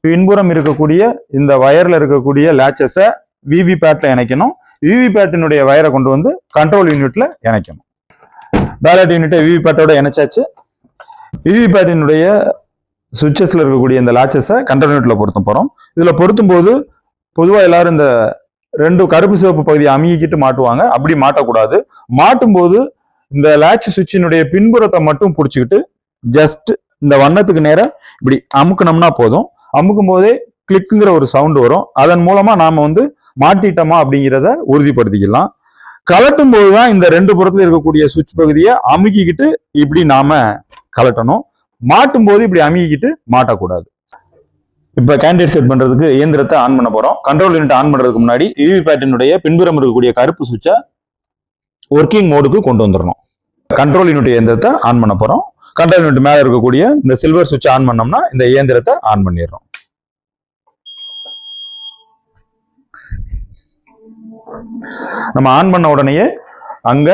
பின்புறம் இருக்கக்கூடிய இந்த வயர்ல இருக்கக்கூடிய லேச்சஸை விவிபேட்ல இணைக்கணும். விவிபேட்டினுடைய வயரை கொண்டு வந்து கண்ட்ரோல் யூனிட்ல இணைக்கணும். பேலட் யூனிட்டை விவிபேட்டோட இணைச்சாச்சு. விவிபேட்டினுடைய சுவிட்சஸ்ல இருக்கக்கூடிய இந்த லாச்சஸை கண்ட்ரோல் யூனிட்ல பொருத்த போறோம். இதுல பொருத்தும் போது பொதுவா எல்லாரும் இந்த 2 கருப்பு சிவப்பு பகுதியை அமுக்கிட்டு மாட்டுவாங்க. அப்படி மாட்டக்கூடாது. மாட்டும் போது இந்த லாட்ச் சுவிட்சினுடைய பின்புறத்தை மட்டும் பிடிச்சிக்கிட்டு ஜஸ்ட் இந்த வண்ணத்துக்கு நேரம் இப்படி அமுக்கணும்னா போதும். அமுக்கும் போதே கிளிக்குங்கிற ஒரு சவுண்ட் வரும். அதன் மூலமா நாம மாட்டிட்டோமா அப்படிங்கிறத உறுதிப்படுத்திக்கலாம். கலட்டும் போதுதான் இந்த 2 புறத்துல இருக்கக்கூடிய சுவிட்ச் பகுதியை அமுக்கிக்கிட்டு இப்படி நாம கலட்டணும். மாட்டும் போது இப்படி அமுக்கிக்கிட்டு மாட்டக்கூடாது. இப்ப கேண்டிடேட் செட் பண்றதுக்கு இயந்திரத்தை ஆன் பண்ண போறோம். கண்ட்ரோல் யூனிட் ஆன் பண்றதுக்கு முன்னாடி யூவி பேட்டினுடைய பின்புறம் இருக்கக்கூடிய கருப்பு சுவிட்சை ஒர்க்கிங் மோடுக்கு கொண்டு வந்துடணும். கண்ட்ரோல் யூனிட் இயந்திரத்தை ஆன் பண்ண போறோம். கண்ட்ரோல் யூனிட் மேல இருக்கக்கூடிய இந்த சில்வர் சுவிட்ச் ஆன் பண்ணோம்னா இந்த இயந்திரத்தை ஆன் பண்ணிடுறோம். நம்ம ஆன் பண்ண உடனேயே அங்க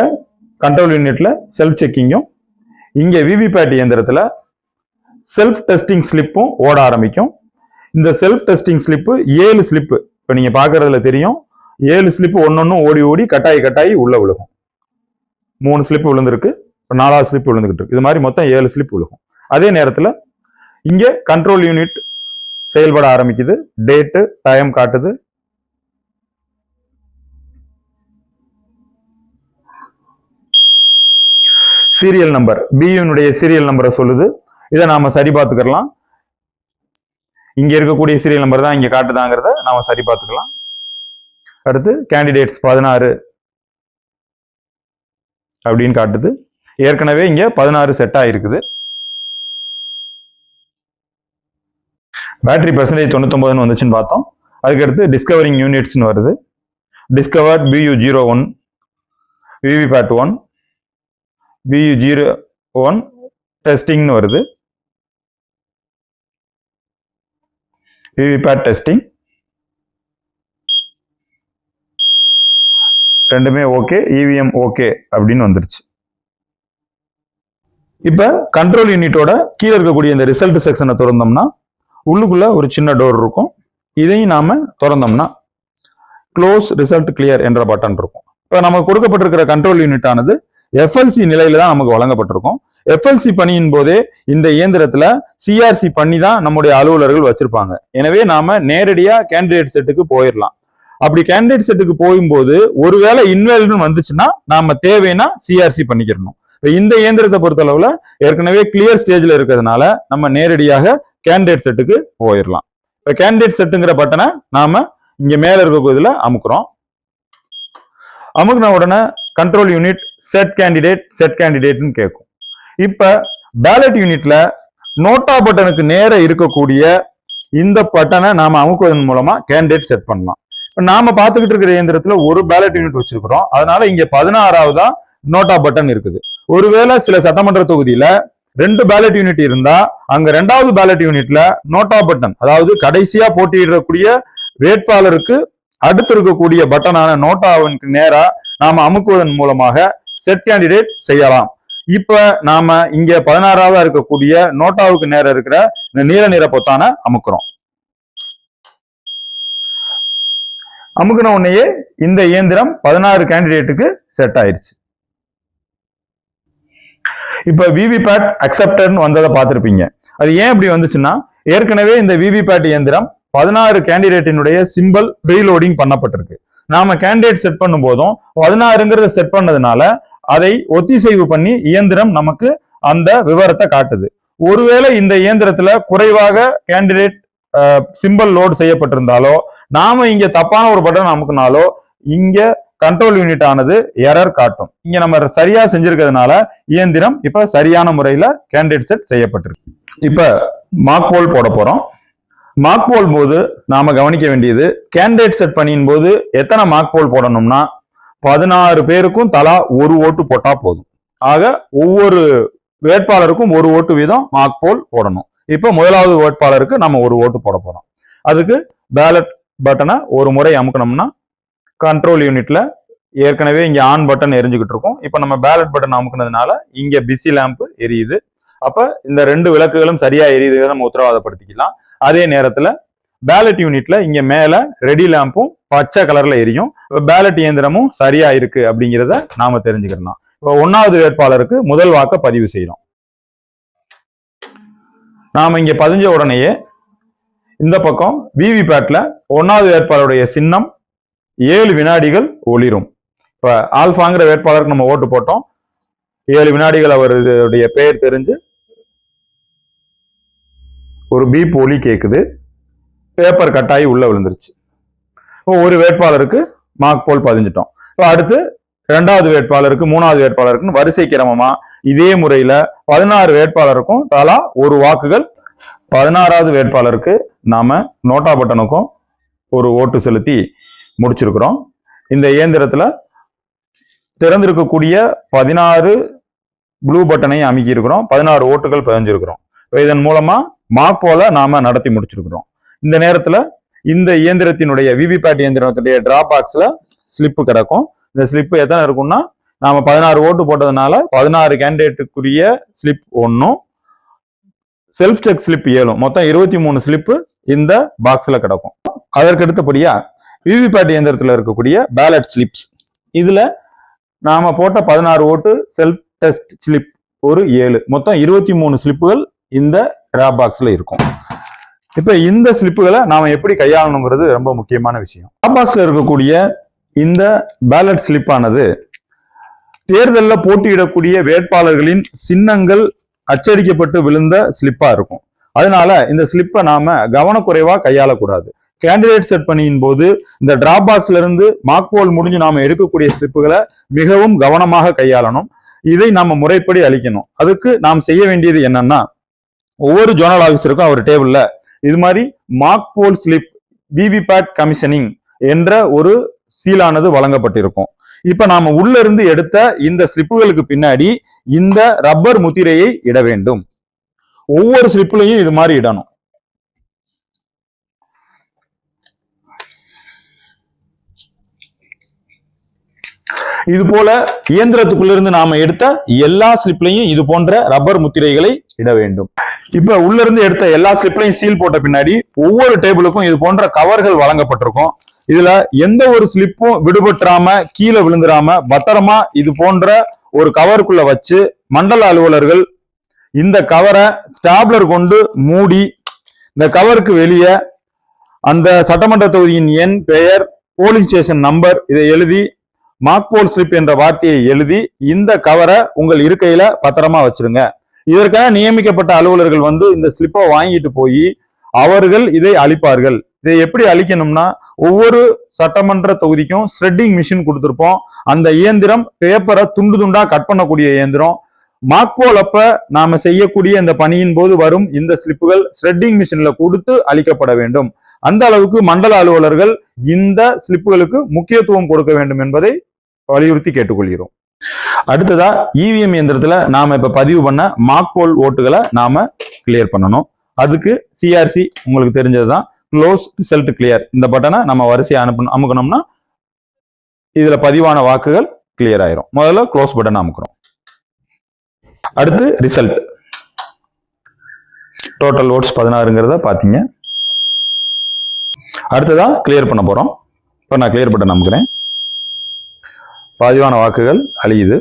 கண்ட்ரோல் யூனிட்ல செல்ஃப் செக்கிங்கும், இங்க விவிபேட் இயந்திரத்துல செல்ஃப் டெஸ்டிங் ஸ்லிப்பும் ஓட ஆரம்பிக்கும். இந்த செல்ஃப் டெஸ்டிங் ஸ்லிப்பு 7 ஸ்லிப்பு இப்ப நீங்க பாக்குறதுல தெரியும். 7 ஸ்லிப்பு ஒன்னொன்னும் ஓடி ஓடி கட்டாயி உள்ள விழுகும். 3 ஸ்லிப் விழுந்திருக்கு, 4வது ஸ்லிப் விழுந்துகிட்டு இருக்கு. இது மாதிரி மொத்தம் 7 ஸ்லிப் விழுகும். அதே நேரத்துல இங்க கண்ட்ரோல் யூனிட் செயல்பட ஆரம்பிக்குது. டேட்டு டைம் காட்டுது. சீரியல் நம்பர் பியுனுடைய சீரியல் நம்பரை சொல்லுது. இதை நாம சரி பார்த்துக்கலாம். இங்க இருக்கக்கூடிய சீரியல் நம்பர் தான் இங்க காட்டுதாங்கிறத நாம சரி பார்த்துக்கலாம். அடுத்து கேண்டிடேட்ஸ் 16 அப்படின்னு காட்டுது. ஏற்கனவே இங்க 16 செட் ஆயிருக்குது. பேட்டரி பெர்சன்டேஜ் 99 வந்துச்சுன்னு பார்த்தோம். அதுக்கடுத்து டிஸ்கவரிங் யூனிட்ஸ்னு வருது. டிஸ்கவர்ட் BU01, விவிபேட் 1, BU01 டெஸ்டிங்னு வருது. விவிபேட் டெஸ்டிங் ரெண்டுமே ஓகே, EVM ஓகே அப்படின்னு வந்துருச்சு. இப்ப கண்ட்ரோல் யூனிட்டோட கீழே இருக்கக்கூடிய இந்த ரிசல்ட் செக்ஷனை திறந்தோம்னா உள்ளுக்குள்ள ஒரு சின்ன டோர் இருக்கும். இதையும் நாம திறந்தோம்னா க்ளோஸ் ரிசல்ட் கிளியர் என்ற பட்டன் இருக்கும். இப்ப நமக்கு கொடுக்கப்பட்டிருக்கிற கண்ட்ரோல் யூனிட் ஆனது FLC நிலையில தான் நமக்கு வழங்கப்பட்டிருக்கும். FLC பணியின் போதே இந்த இயந்திரத்துல CRC பண்ணி தான் நம்முடைய அலுவலர்கள் வச்சிருப்பாங்க. எனவே நாம நேரடியா கேண்டிடேட் செட்டுக்கு போயிடலாம். அப்படி கேண்டிடேட் செட்டுக்கு போகும்போது ஒருவேளை இன்வால்வ்மென்ட் வந்துச்சுன்னா நாம தேவைன்னா CRC பண்ணிக்கிறணும். இந்த இயந்திரத்தை பொறுத்தளவுல ஏற்கனவே கிளியர் ஸ்டேஜ்ல இருக்கிறதுனால நம்ம நேரடியாக கேண்டிடேட் செட்டுக்கு போயிடலாம். இப்ப கேண்டிடேட் செட்டுங்கிற பட்டனை நாம இங்க மேல இருக்கக்கூடியதுல அமுக்குறோம். அமுக்குன உடனே கண்ட்ரோல் யூனிட் செட் கேண்டிடேட்னு கேட்கும். இப்ப பேலட் யூனிட்ல நோட்டா பட்டனுக்கு நேர இருக்கக்கூடிய இந்த பட்டனை நாம அமுக்குவதன் மூலமா கேண்டிடேட் செட் பண்ணலாம். நாம பார்த்துக்கிட்டு இருக்கிற இயந்திரத்துல ஒரு பேலட் யூனிட் வச்சிருக்கிறோம். அதனால இங்க 16ஆவதா நோட்டா பட்டன் இருக்குது. ஒருவேளை சில சட்டமன்ற தொகுதியில 2 பேலட் யூனிட் இருந்தா அங்க 2வது பேலட் யூனிட்ல நோட்டா பட்டன், அதாவது கடைசியா போட்டியிடக்கூடிய வேட்பாளருக்கு அடுத்து இருக்கக்கூடிய பட்டனான நோட்டாவிற்கு நேரா நாம அமுக்குவதன் மூலமாக செட் கேண்டிடேட் செய்யலாம். இப்ப நாம இங்க 16ஆவதா இருக்கக்கூடிய நோட்டாவுக்கு நேரம் இருக்கிற இந்த நீல நிற பொத்தானை அமுக்குறோம். அமுக்குன உடனேயே இந்த இயந்திரம் 16 கேண்டிடேட்டுக்கு செட் ஆயிருச்சு. இப்ப விவிபேட் அக்செப்டட்னு வந்ததை பார்த்திருப்பீங்க. அது ஏன் இப்படி வந்துச்சுன்னா ஏற்கனவே இந்த விவிபேட் இயந்திரம் 16 கேண்டிடேட்டினுடைய சிம்பிள் ப்ரீலோடிங் பண்ணப்பட்டிருக்கு. நாம கேண்டிடேட் செட் பண்ணும் போதும் 16ங்கிறத செட் பண்ணதுனால அதை ஒத்திசைவு பண்ணி இயந்திரம் நமக்கு அந்த விவரத்தை காட்டுது. ஒருவேளை இந்த இயந்திரத்துல குறைவாக கேண்டிடேட் சிம்பிள் லோட் செய்யப்பட்டிருந்தாலோ நாம இங்க தப்பான ஒரு பட்டன் அமுக்குனாலோ இங்க கண்ட்ரோல் யூனிட் ஆனது எரர் காட்டும். இங்க நம்ம சரியா செஞ்சிருக்கிறதுனால இயந்திரம் இப்ப சரியான முறையில கேண்டிடேட் செட் செய்யப்பட்டிருக்கு. இப்ப மார்க் போல் போட போறோம். மார்க் போல் போது நாம கவனிக்க வேண்டியது, கேண்டிடேட் செட் பண்ணியின் போது எத்தனை மார்க் போல் போடணும்னா 16 பேருக்கும் தலா ஒரு ஓட்டு போட்டா போதும். ஆக ஒவ்வொரு வேட்பாளருக்கும் ஒரு ஓட்டு வீதம் மார்க் போல் போடணும். இப்ப முதலாவது வேட்பாளருக்கு நம்ம ஒரு ஓட்டு போட போறோம். அதுக்கு பேலட் பட்டனை ஒரு முறை அமுக்கணும்னா கண்ட்ரோல் யூனிட்ல ஏற்கனவே இங்க ஆன் பட்டன் எரிஞ்சுக்கிட்டு இருக்கும். இப்ப நம்ம பேலட் பட்டன் அமுக்குனதுனால இங்க பிஸி லேம்ப் எரியுது. அப்ப இந்த 2 விளக்குகளும் சரியா எரியுது நம்ம உத்தரவாதப்படுத்திக்கலாம். அதே நேரத்துல பேலட் யூனிட்ல இங்க மேல ரெடி லேம்பும் பச்சை கலர்ல எரியும். பேலட் இயந்திரமும் சரியா இருக்கு அப்படிங்கிறத நாம தெரிஞ்சுக்கலாம். இப்போ 1வது வேட்பாளருக்கு முதல் வாக்க பதிவு செய்யறோம். நாம இங்க பதிஞ்ச உடனேயே இந்த பக்கம் விவிபேட்ல 1வது வேட்பாளருடைய சின்னம் 7 வினாடிகள் ஒளிரும். இப்ப ஆல்பாங்கிற வேட்பாளருக்கு நம்ம ஓட்டு போட்டோம். 7 வினாடிகள் அவருடைய பெயர் தெரிஞ்சு ஒரு பீப் ஒலி கேக்குது. பேப்பர் கட்டாயி உள்ள விழுந்துருச்சு. ஒரு வேட்பாளருக்கு மார்க் போல் பதிஞ்சிட்டோம். அடுத்து 2வது வேட்பாளருக்கு 3வது வேட்பாளருக்கு வரிசை கிரமமா இதே முறையில 16 வேட்பாளருக்கும் தலா ஒரு வாக்குகள். 16வது வேட்பாளருக்கு நாம நோட்டா பட்டனுக்கும் ஒரு ஓட்டு செலுத்தி முடிச்சிருக்கிறோம். இந்த இயந்திரத்துல திறந்திருக்கக்கூடிய 16 ப்ளூ பட்டனையும் அமைக்கி இருக்கிறோம். 16 ஓட்டுகள் பதிஞ்சிருக்கிறோம். இதன் மூலமா மார்க் போல நாம நடத்தி முடிச்சிருக்கிறோம். இந்த நேரத்துல இந்த இயந்திரத்தினுடைய விவிபேட் இயந்திரத்தினுடைய டிராப் பாக்ஸ்ல ஸ்லிப்பு கிடக்கும். இந்த ஸ்லிப்பு எத்தனை இருக்கும்னா, நாம 16 ஓட்டு போட்டதுனால 16 கேண்டிடேட்டுக்குரிய ஸ்லிப் 1, செல்ஃப் செக் ஸ்லிப் 7, மொத்தம் 23 ஸ்லிப்பு இந்த பாக்ஸ்ல கிடக்கும். அதற்கு அடுத்தபடியா விவிபேட் இயந்திரத்துல இருக்கக்கூடிய பேலட் ஸ்லிப்ஸ், இதுல நாம போட்ட 16 ஓட்டு செல்ஃப் டெஸ்ட் ஸ்லிப் ஒரு 7, மொத்தம் 23 ஸ்லிப்புகள் இந்த டிராப் பாக்ஸ்ல இருக்கும். இப்ப இந்த ஸ்லிப்புகளை நாம எப்படி கையாளணுங்கிறது ரொம்ப முக்கியமான விஷயம். டிராப் பாக்ஸ்ல இருக்கக்கூடிய இந்த பேலட் ஸ்லிப் ஆனது தேர்தலில் போட்டியிடக்கூடிய வேட்பாளர்களின் சின்னங்கள் அச்சடிக்கப்பட்டு விழுந்த ஸ்லிப்பா இருக்கும். அதனால இந்த ஸ்லிப்பை நாம கவனக்குறைவா கையாளக்கூடாது. கேண்டிடேட் செட் பணியின் போது இந்த டிராப் பாக்ஸ்ல இருந்து மார்க் போல் முடிஞ்சு நாம எடுக்கக்கூடிய ஸ்லிப்புகளை மிகவும் கவனமாக கையாளணும். இதை நாம முறைப்படி அளிக்கணும். அதுக்கு நாம் செய்ய வேண்டியது என்னன்னா, ஒவ்வொரு ஜோனல் ஆபீசருக்கும் அவர் டேபிள்ல இது மாதிரி மார்க் போல் ஸ்லிப் விவிபேட் கமிஷனிங் என்ற ஒரு சீலானது வழங்கப்பட்டிருக்கும். இப்ப நாம உள்ள இருந்து எடுத்த இந்த ஸ்லிப்புகளுக்கு பின்னாடி இந்த ரப்பர் முத்திரையை இட வேண்டும். ஒவ்வொரு ஸ்லிப்லையும் இது மாதிரி இடணும். இது போல இயந்திரத்துக்குள்ளிருந்து நாம எடுத்த எல்லா ஸ்லிப்லையும் இது போன்ற ரப்பர் முத்திரைகளை இட வேண்டும். இப்ப உள்ள இருந்து எடுத்த எல்லா ஸ்லிப்லையும் சீல் போட்ட பின்னாடி ஒவ்வொரு டேபிளுக்கும் இது போன்ற கவர்கள் வழங்கப்பட்டிருக்கும். இதுல எந்த ஒரு ஸ்லிப்பும் விடுபட்டுறாம கீழே விழுந்துடாம பத்திரமா இது போன்ற ஒரு கவருக்குள்ள வச்சு மண்டல அலுவலர்கள் இந்த கவரை ஸ்டாப்லர் கொண்டு மூடி இந்த கவருக்கு வெளியே அந்த சட்டமன்ற தொகுதியின் எண், பெயர், போலிங் ஸ்டேஷன் நம்பர் இதை எழுதி மார்க் போல் ஸ்லிப் என்ற வார்த்தையை எழுதி இந்த கவரை உங்கள் இருக்கையில பத்திரமா வச்சிருங்க. இதற்கான நியமிக்கப்பட்ட அலுவலர்கள் வந்து இந்த ஸ்லிப்பை வாங்கிட்டு போய் அவர்கள் இதை அளிப்பார்கள். இதை எப்படி அளிக்கணும்னா, ஒவ்வொரு சட்டமன்ற தொகுதிக்கும் ஸ்ரெட்டிங் மிஷின் கொடுத்திருப்போம். அந்த இயந்திரம் பேப்பரை துண்டு துண்டா கட் பண்ணக்கூடிய இயந்திரம். மார்க் போல் அப்ப நாம செய்யக்கூடிய இந்த பணியின் போது வரும் இந்த ஸ்லிப்புகள் ஸ்ரெட்டிங் மிஷின்ல கொடுத்து அளிக்கப்பட வேண்டும். அந்த அளவுக்கு மண்டல அலுவலர்கள் இந்த ஸ்லிப்புகளுக்கு முக்கியத்துவம் கொடுக்க வேண்டும் என்பதை வலியுறுத்தி கேட்டுக்கொள்கிறோம். அடுத்ததா இவிஎம் இயந்திரத்துல நாம இப்ப பதிவு பண்ண மார்க் போல் ஓட்டுகளை நாம கிளியர் பண்ணணும். அதுக்கு சிஆர்சி உங்களுக்கு தெரிஞ்சதுதான், க்ளோஸ் ரிசல்ட் கிளியர். இந்த பட்டனை நம்ம வரிசையை அமுக்கணும்னா இதுல பதிவான வாக்குகள் கிளியர் ஆயிரும். முதல்ல க்ளோஸ் பட்டன் அமுக்கிறோம். அடுத்து ரிசல்ட். டோட்டல் ஓட்ஸ் 16ங்கிறத பாத்தீங்க. அடுத்ததா கிளியர் பண்ண போறோம். இப்ப நான் கிளியர் பட்டன் அமுக்கிறேன். பதிவான வாக்குகள் அழியுது.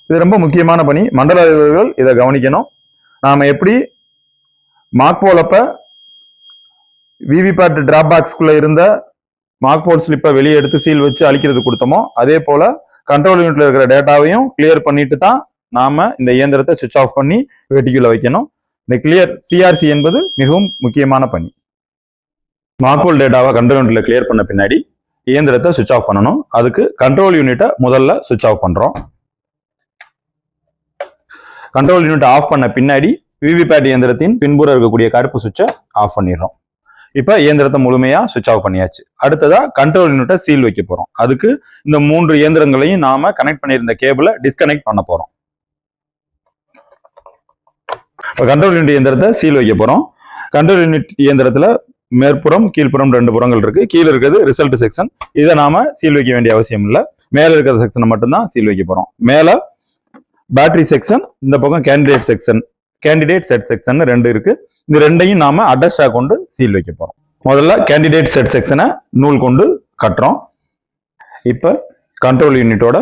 இது ரொம்ப முக்கியமான பணி. மண்டல அலுவலர்கள் இதை கவனிக்கணும். நாம எப்படி மார்க் போல் அப்ப விவிபேட் டிராப் பாக்ஸ்குள்ள இருந்த மார்க் போல் ஸ்லிப்பை வெளியே எடுத்து சீல் வச்சு அழிக்கிறது கொடுத்தோமோ, அதே போல கண்ட்ரோல் யூனிட்ல இருக்கிற டேட்டாவையும் கிளியர் பண்ணிட்டு தான் நாம இந்த இயந்திரத்தை சுவிட்ச் ஆஃப் பண்ணி வெட்டிக்குள்ள வைக்கணும். இந்த கிளியர் சிஆர்சி என்பது மிகவும் முக்கியமான பணி. மார்க் போல் டேட்டாவை கண்ட்ரோல் யூனிட்ல கிளியர் பண்ண பின்னாடி இயந்திரத்தை சுவிட்ச் ஆஃப் பண்ணணும். அதுக்கு கண்ட்ரோல் யூனிட்டை முதல்ல சுவிட்ச் ஆஃப் பண்றோம். கண்ட்ரோல் யூனிட் ஆஃப் பண்ண பின்னாடி விவிபேட் இயந்திரத்தின் பின்புறம் இருக்கக்கூடிய கருப்பு சுவிட்சை ஆஃப் பண்ணிடுறோம். இப்ப இயந்திரத்தை முழுமையா சுவிட்ச் ஆஃப் பண்ணியாச்சு. அடுத்ததா கண்ட்ரோல் யூனிட்டை சீல் வைக்க போறோம். அதுக்கு இந்த 3 இயந்திரங்களையும் நாம கனெக்ட் பண்ணியிருந்த கேபிளை டிஸ்கனெக்ட் பண்ண போறோம். கண்ட்ரோல் யூனிட் இயந்திரத்தை சீல் வைக்க போறோம். கண்ட்ரோல் யூனிட் இயந்திரத்துல மேற்புறம் கீழ்ப்புறம் 2 புறங்கள் இருக்கு. கீழே இருக்கிறது ரிசல்ட் செக்ஷன். இதை நாம சீல் வைக்க வேண்டிய அவசியம் இல்லை. மேல இருக்கிற செக்ஷனை மட்டும்தான் சீல் வைக்க போறோம். மேல பேட்டரி செக்ஷன், இந்த பக்கம் candidate section, candidate set section 2 இருக்கு. இந்த ரெண்டையும் நாம அட்டாச்சா கொண்டு சீல் வைக்க போறோம். முதல்ல கேண்டிடேட் செட் செக்ஷனை நூல் கொண்டு கட்டுறோம். இப்ப கண்ட்ரோல் யூனிட்டோட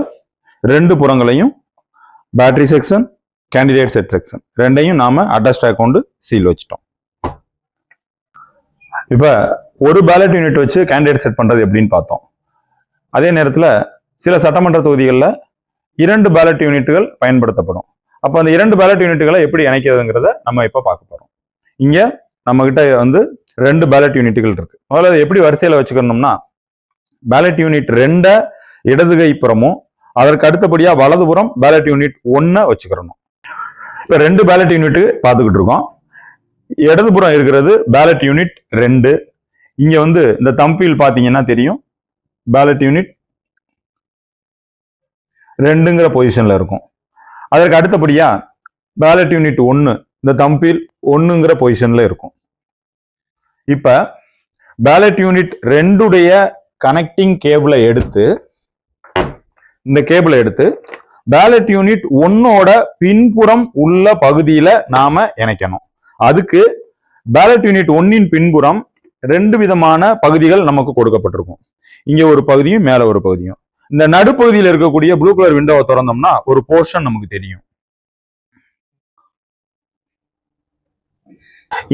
2 புறங்களையும் battery section, candidate set section ரெண்டையும் நாம அட்டாச்சா கொண்டு சீல் வச்சிட்டோம். இப்ப ஒரு பேலட் யூனிட் வச்சு கேண்டிடேட் செட் பண்றது எப்படின்னு பார்த்தோம். அதே நேரத்தில் சில சட்டமன்ற தொகுதிகளில் 2 பேலட் யூனிட்டுகள் பயன்படுத்தப்படும். அப்போ அந்த 2 பேலட் யூனிட்டுகளை எப்படி இணைக்கிறதுங்கிறத நம்ம இப்போ பார்க்க போறோம். இங்க நம்ம கிட்ட 2 பேலட் யூனிட்டுகள் இருக்கு. முதல்ல அதை எப்படி வரிசையில வச்சுக்கணும்னா, பேலட் யூனிட் 2 இடதுகை புறமும் அதற்கு அடுத்தபடியா வலதுபுறம் பேலட் யூனிட் 1 வச்சுக்கிறணும். இப்ப 2 பேலட் யூனிட் பார்த்துக்கிட்டு இருக்கோம். இடதுபுறம் இருக்கிறது பேலட் யூனிட் 2. இங்க இந்த தம்பில் பாத்தீங்கன்னா தெரியும், பேலட் யூனிட் 2ங்கிற பொசிஷன்ல இருக்கும். அதற்கு அடுத்தபடியா பேலட் யூனிட் 1 இந்த தம்பில் 1ங்கிற பொசிஷன்ல இருக்கும். இப்ப பேலட் யூனிட் 2 கனெக்டிங் கேபிளை எடுத்து இந்த கேபிளை எடுத்து பேலட் யூனிட் 1 பின்புறம் உள்ள பகுதியில நாம இணைக்கணும். அதுக்கு பேலட் யூனிட் 1 பின்புறம் 2 விதமான பகுதிகள் நமக்கு கொடுக்கப்பட்டிருக்கும். இங்க ஒரு பகுதியும் மேல ஒரு பகுதியும். இந்த நடுப்பகுதியில் இருக்கக்கூடிய ப்ளூ கலர் விண்டோவை திறந்தோம்னா ஒரு போர்ஷன் நமக்கு தெரியும்.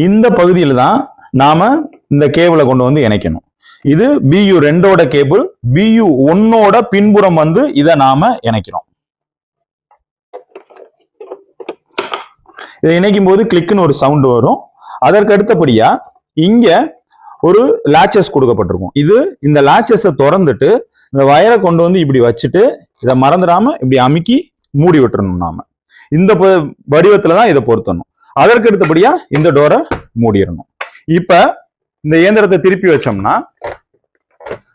இந்த பகுதியில் தான் நாம இந்த கேபிளை கொண்டு இணைக்கணும். இது BU2 கேபிள். BU1 பின்புறம் இதை நாம இணைக்கிறோம். இதை இணைக்கும் போது கிளிக்னு ஒரு சவுண்ட் வரும். அதற்கு அடுத்தபடியா இங்க ஒரு லாச்சஸ் கொடுக்கப்பட்டிருக்கும். இந்த லாச்சஸை திறந்துட்டு இந்த வயரை கொண்டு இப்படி வச்சுட்டு இதை மறந்துடாம இப்படி அமுக்கி மூடி விட்டுறணும். நாம இந்த வடிவத்துல தான் இதை பொருத்தணும். அதற்கு அடுத்தபடியா இந்த டோரை மூடிடணும். இப்ப இந்த இயந்திரத்தை திருப்பி வச்சோம்னா,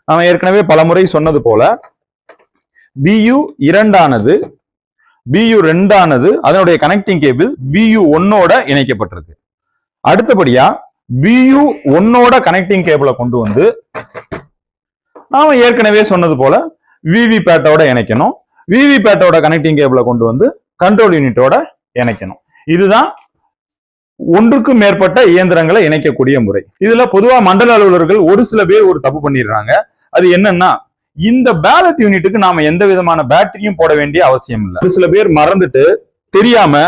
நம்ம ஏற்கனவே பலமுறை சொன்னது போல BU2 BU2 அதனுடைய கனெக்டிங் கேபிள் BU1 இணைக்கப்பட்டிருக்கு. அடுத்தபடியா BU1 கனெக்டிங் கேபிளை கொண்டு நாம ஏற்கனவே சொன்னது போல VVPAT இணைக்கணும். VVPAT கனெக்டிங் கேபிளை கொண்டு கண்ட்ரோல் யூனிட்டோட இணைக்கணும். இதுதான் ஒன்றுக்கும் மேற்பட்ட இயந்திரங்களை இணைக்கக்கூடிய முறை. இதுல பொதுவா மண்டல அலுவலர்கள் ஒரு சில பேர் ஒரு தப்பு பண்ணிடுறாங்க. அது என்னன்னா, இந்த பேலட் யூனிட்டுக்கு நாம எந்த விதமான பேட்டரியும் போட வேண்டிய அவசியம் இல்லை. ஒரு சில பேர் மறந்துட்டு தெரியாம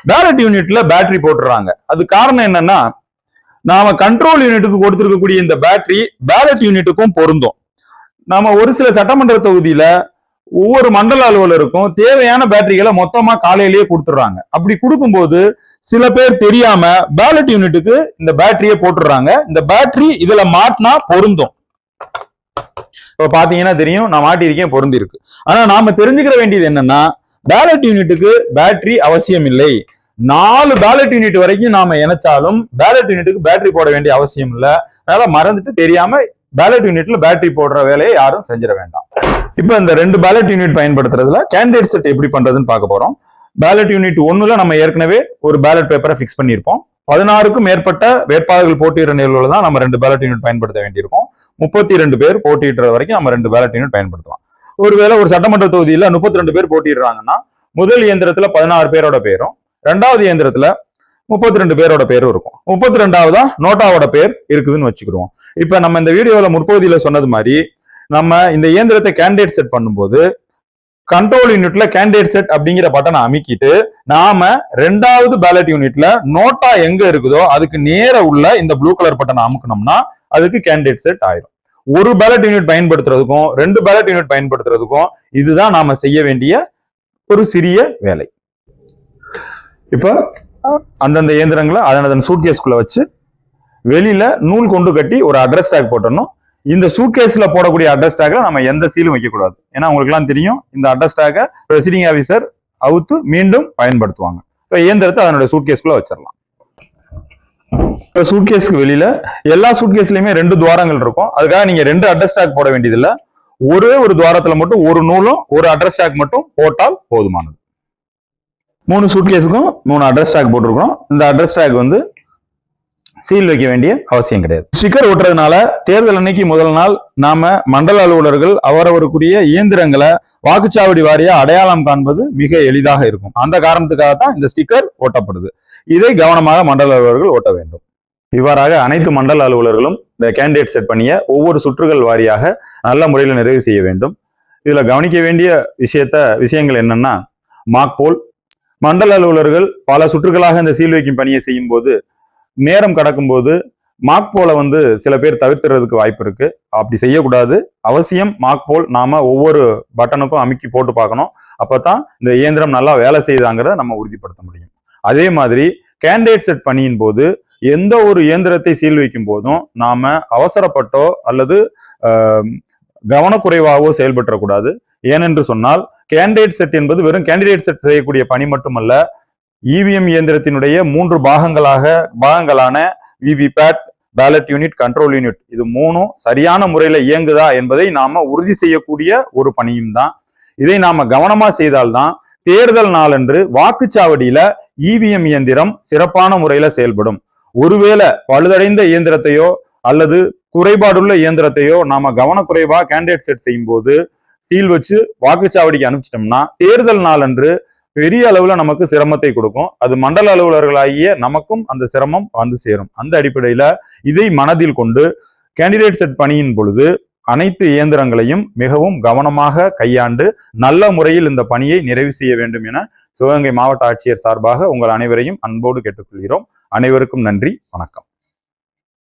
பேலட் யூனிட்ல பேட்டரி போட்டுறாங்க. அது காரணம் என்னன்னா, நாம கண்ட்ரோல் யூனிட்டுக்கு கொடுத்திருக்கக்கூடிய இந்த பேட்டரி பேலட் யூனிட்டுக்கும் பொருந்தும். நாம ஒரு சில சட்டமன்ற தொகுதியில ஒவ்வொரு மண்டல அலுவலருக்கும் தேவையான பேட்டரிகளை மொத்தமா காலையிலேயே கொடுத்துடுறாங்க. அப்படி கொடுக்கும்போது சில பேர் தெரியாம பேலட் யூனிட்டுக்கு இந்த பேட்டரியை போட்டுடுறாங்க. இந்த பேட்டரி இதுல மாட்டினா பொருந்தும். இப்ப பாத்தீங்கன்னா தெரியும், நான் மாட்டியிருக்கேன், பொருந்தி இருக்கு. ஆனா நாம தெரிஞ்சுக்கிற வேண்டியது என்னன்னா, பேலட் யூனிட்டுக்கு பேட்டரி அவசியம் இல்லை. 4 பேலட் யூனிட் வரைக்கும் நாம இணைச்சாலும் பேலட் யூனிட்டுக்கு பேட்டரி போட வேண்டிய அவசியம் இல்லை. அதனால மறந்துட்டு தெரியாம பேலட் யூனிட்ல பேட்டரி போடுற வேலையை யாரும் செஞ்சிட வேண்டாம். இப்ப இந்த 2 பேலட் யூனிட் பயன்படுத்துறதுல கேண்டிடேட் செட் எப்படி பண்றதுன்னு பார்க்க போறோம். பேலட் யூனிட் 1 நம்ம ஏற்கனவே ஒரு பேலட் பேப்பரை பிக்ஸ் பண்ணியிருப்போம். 16க்கும் மேற்பட்ட வேட்பாளர்கள் போட்டியிட நிகழ்வுல தான் நம்ம 2 பேலட் யூனிட் பயன்படுத்த வேண்டியிருக்கும். 32 பேர் போட்டியிடுற வரைக்கும் நம்ம 2 பேலட் யூனிட் பயன்படுத்தலாம். ஒருவேளை ஒரு சட்டமன்ற தொகுதியில 32 பேர் போட்டியிடுறாங்கன்னா முதல் இயந்திரத்துல 16 பேரோட பேரும், 2வது இயந்திரத்துல 32 பேரோட பேரும் இருக்கும். 32வதா நோட்டாவோட பேர் இருக்குதுன்னு வச்சுக்கிடுவோம். இப்ப நம்ம இந்த வீடியோல முற்பகுதியில சொன்னது மாதிரி நம்ம இந்த இயந்திரத்தை கேண்டிடேட் செட் பண்ணும்போது கண்ட்ரோல் யூனிட்ல கேண்டிடேட் செட் அப்படிங்கிற பட்டனை அமைக்கிட்டு நாம 2வது பேலட் யூனிட்ல நோட்டா எங்க இருக்குதோ அதுக்கு நேர உள்ள இந்த ப்ளூ கலர் பட்டனை அமுக்கணும்னா அதுக்கு கேண்டிடேட் செட் ஆயிடும். ஒரு பேலட் யூனிட் பயன்படுத்துறதுக்கும் 2 பேலட் யூனிட் பயன்படுத்துறதுக்கும் இதுதான் நாம செய்ய வேண்டிய ஒரு சிறிய வேலை. இப்ப அந்தந்த இயந்திரங்களை அதன் சூட்கேஸ்குள்ள வச்சு வெளியில நூல் கொண்டு கட்டி ஒரு அட்ரஸ் டேக் போட்டணும். இந்த சூட்கேஸ்ல போடக்கூடிய அட்ரஸ் டேக்ல நம்ம எந்த சீலும் வைக்கக்கூடாது. ஏன்னா உங்களுக்கு எல்லாம் தெரியும், இந்த அட்ரஸ் டேக்கை ரெசிடிங் ஆபீசர் அவுத்து மீண்டும் பயன்படுத்துவாங்க. இப்ப இயந்திரத்தை அதனுடைய சூட்கேஸ்குள்ள வச்சிடலாம். சூட்கேஸ்க்கு வெளியில எல்லா சூட்கேஸ்லயுமே 2 துவாரங்கள் இருக்கும். அதுக்காக நீங்க 2 அட்ரஸ் டேக் போட வேண்டியதில்லை. ஒரே ஒரு துவாரத்துல மட்டும் ஒரு நூலும் ஒரு அட்ரஸ் டேக் மட்டும் போட்டால் போதுமானது. 3 சூட்கேஸுக்கும் 3 அட்ரஸ் டேக் போட்டிருக்கோம். இந்த அட்ரஸ் டேக் சீல் வைக்க வேண்டிய அவசியம் கிடையாது. ஸ்டிக்கர் ஒட்டுறதுனால தேர்தல் அன்னைக்கு முதல் நாள் நாம மண்டல அலுவலர்கள் அவரவருக்குரிய இயந்திரங்களை வாக்குச்சாவடி வாரியா அடையாளம் காண்பது மிக எளிதாக இருக்கும். அந்த காரணத்துக்காக தான் இந்த ஸ்டிக்கர் ஓட்டப்படுது. இதை கவனமாக மண்டல அலுவலர்கள் ஓட்ட வேண்டும். இவ்வாறாக அனைத்து மண்டல அலுவலர்களும் இந்த கேண்டிடேட் செட் பண்ணிய ஒவ்வொரு சுற்றுகள் வாரியாக நல்ல முறையில் நிறைவு செய்ய வேண்டும். இதுல கவனிக்க வேண்டிய விஷயங்கள் என்னன்னா, மார்க் போல் மண்டல அலுவலர்கள் பல சுற்றுகளாக இந்த சீல் வைக்கும் பணியை செய்யும் போது நேரம் கடக்கும் போது மார்க் போல சில பேர் தவிர்த்துறதுக்கு வாய்ப்பு இருக்கு. அப்படி செய்யக்கூடாது. அவசியம் மார்க் போல் நாம ஒவ்வொரு பட்டனுக்கும் அமுக்கி போட்டு பார்க்கணும். அப்பதான் இந்த இயந்திரம் நல்லா வேலை செய்யுதாங்கிறத நம்ம உறுதிப்படுத்த முடியும். அதே மாதிரி கேண்டிடேட் செட் பணியின் போது எந்த ஒரு இயந்திரத்தை சீல் வைக்கும் போதும் நாம அவசரப்பட்டோ அல்லது கவனக்குறைவாகவோ செயல்பற்றக்கூடாது. ஏனென்று சொன்னால் கேண்டிடேட் செட் என்பது வெறும் கேண்டிடேட் செட் செய்யக்கூடிய பணி மட்டுமல்ல, இவிஎம் இயந்திரத்தினுடைய 3 பாகங்களான VVPAT, ballot unit, control unit, இது 3ம் சரியான முறையில இயங்குதா என்பதை நாம உறுதி செய்யக்கூடிய ஒரு பணியும் தான். இதை நாம கவனமா செய்தால்தான் தேர்தல் நாளன்று வாக்குச்சாவடியில இவிஎம் இயந்திரம் சிறப்பான முறையில செயல்படும். ஒருவேளை பழுதடைந்த இயந்திரத்தையோ அல்லது குறைபாடுள்ள இயந்திரத்தையோ நாம கவனக்குறைவா கேண்டிடேட் செட் செய்யும் போது சீல் வச்சு வாக்குச்சாவடிக்கு அனுப்பிச்சிட்டோம்னா தேர்தல் நாளன்று பெரிய அளவுல நமக்கு சிரமத்தை கொடுக்கும். அது மண்டல அலுவலர்களாகிய நமக்கும் அந்த சிரமம் சேரும். அந்த அடிப்படையில இதை மனதில் கொண்டு கேண்டிடேட் செட் பணியின் பொழுது அனைத்து இயந்திரங்களையும் மிகவும் கவனமாக கையாண்டு நல்ல முறையில் இந்த பணியை நிறைவு செய்ய வேண்டும் என சிவகங்கை மாவட்ட ஆட்சியர் சார்பாக உங்கள் அனைவரையும் அன்போடு கேட்டுக்கொள்கிறோம். அனைவருக்கும் நன்றி, வணக்கம்.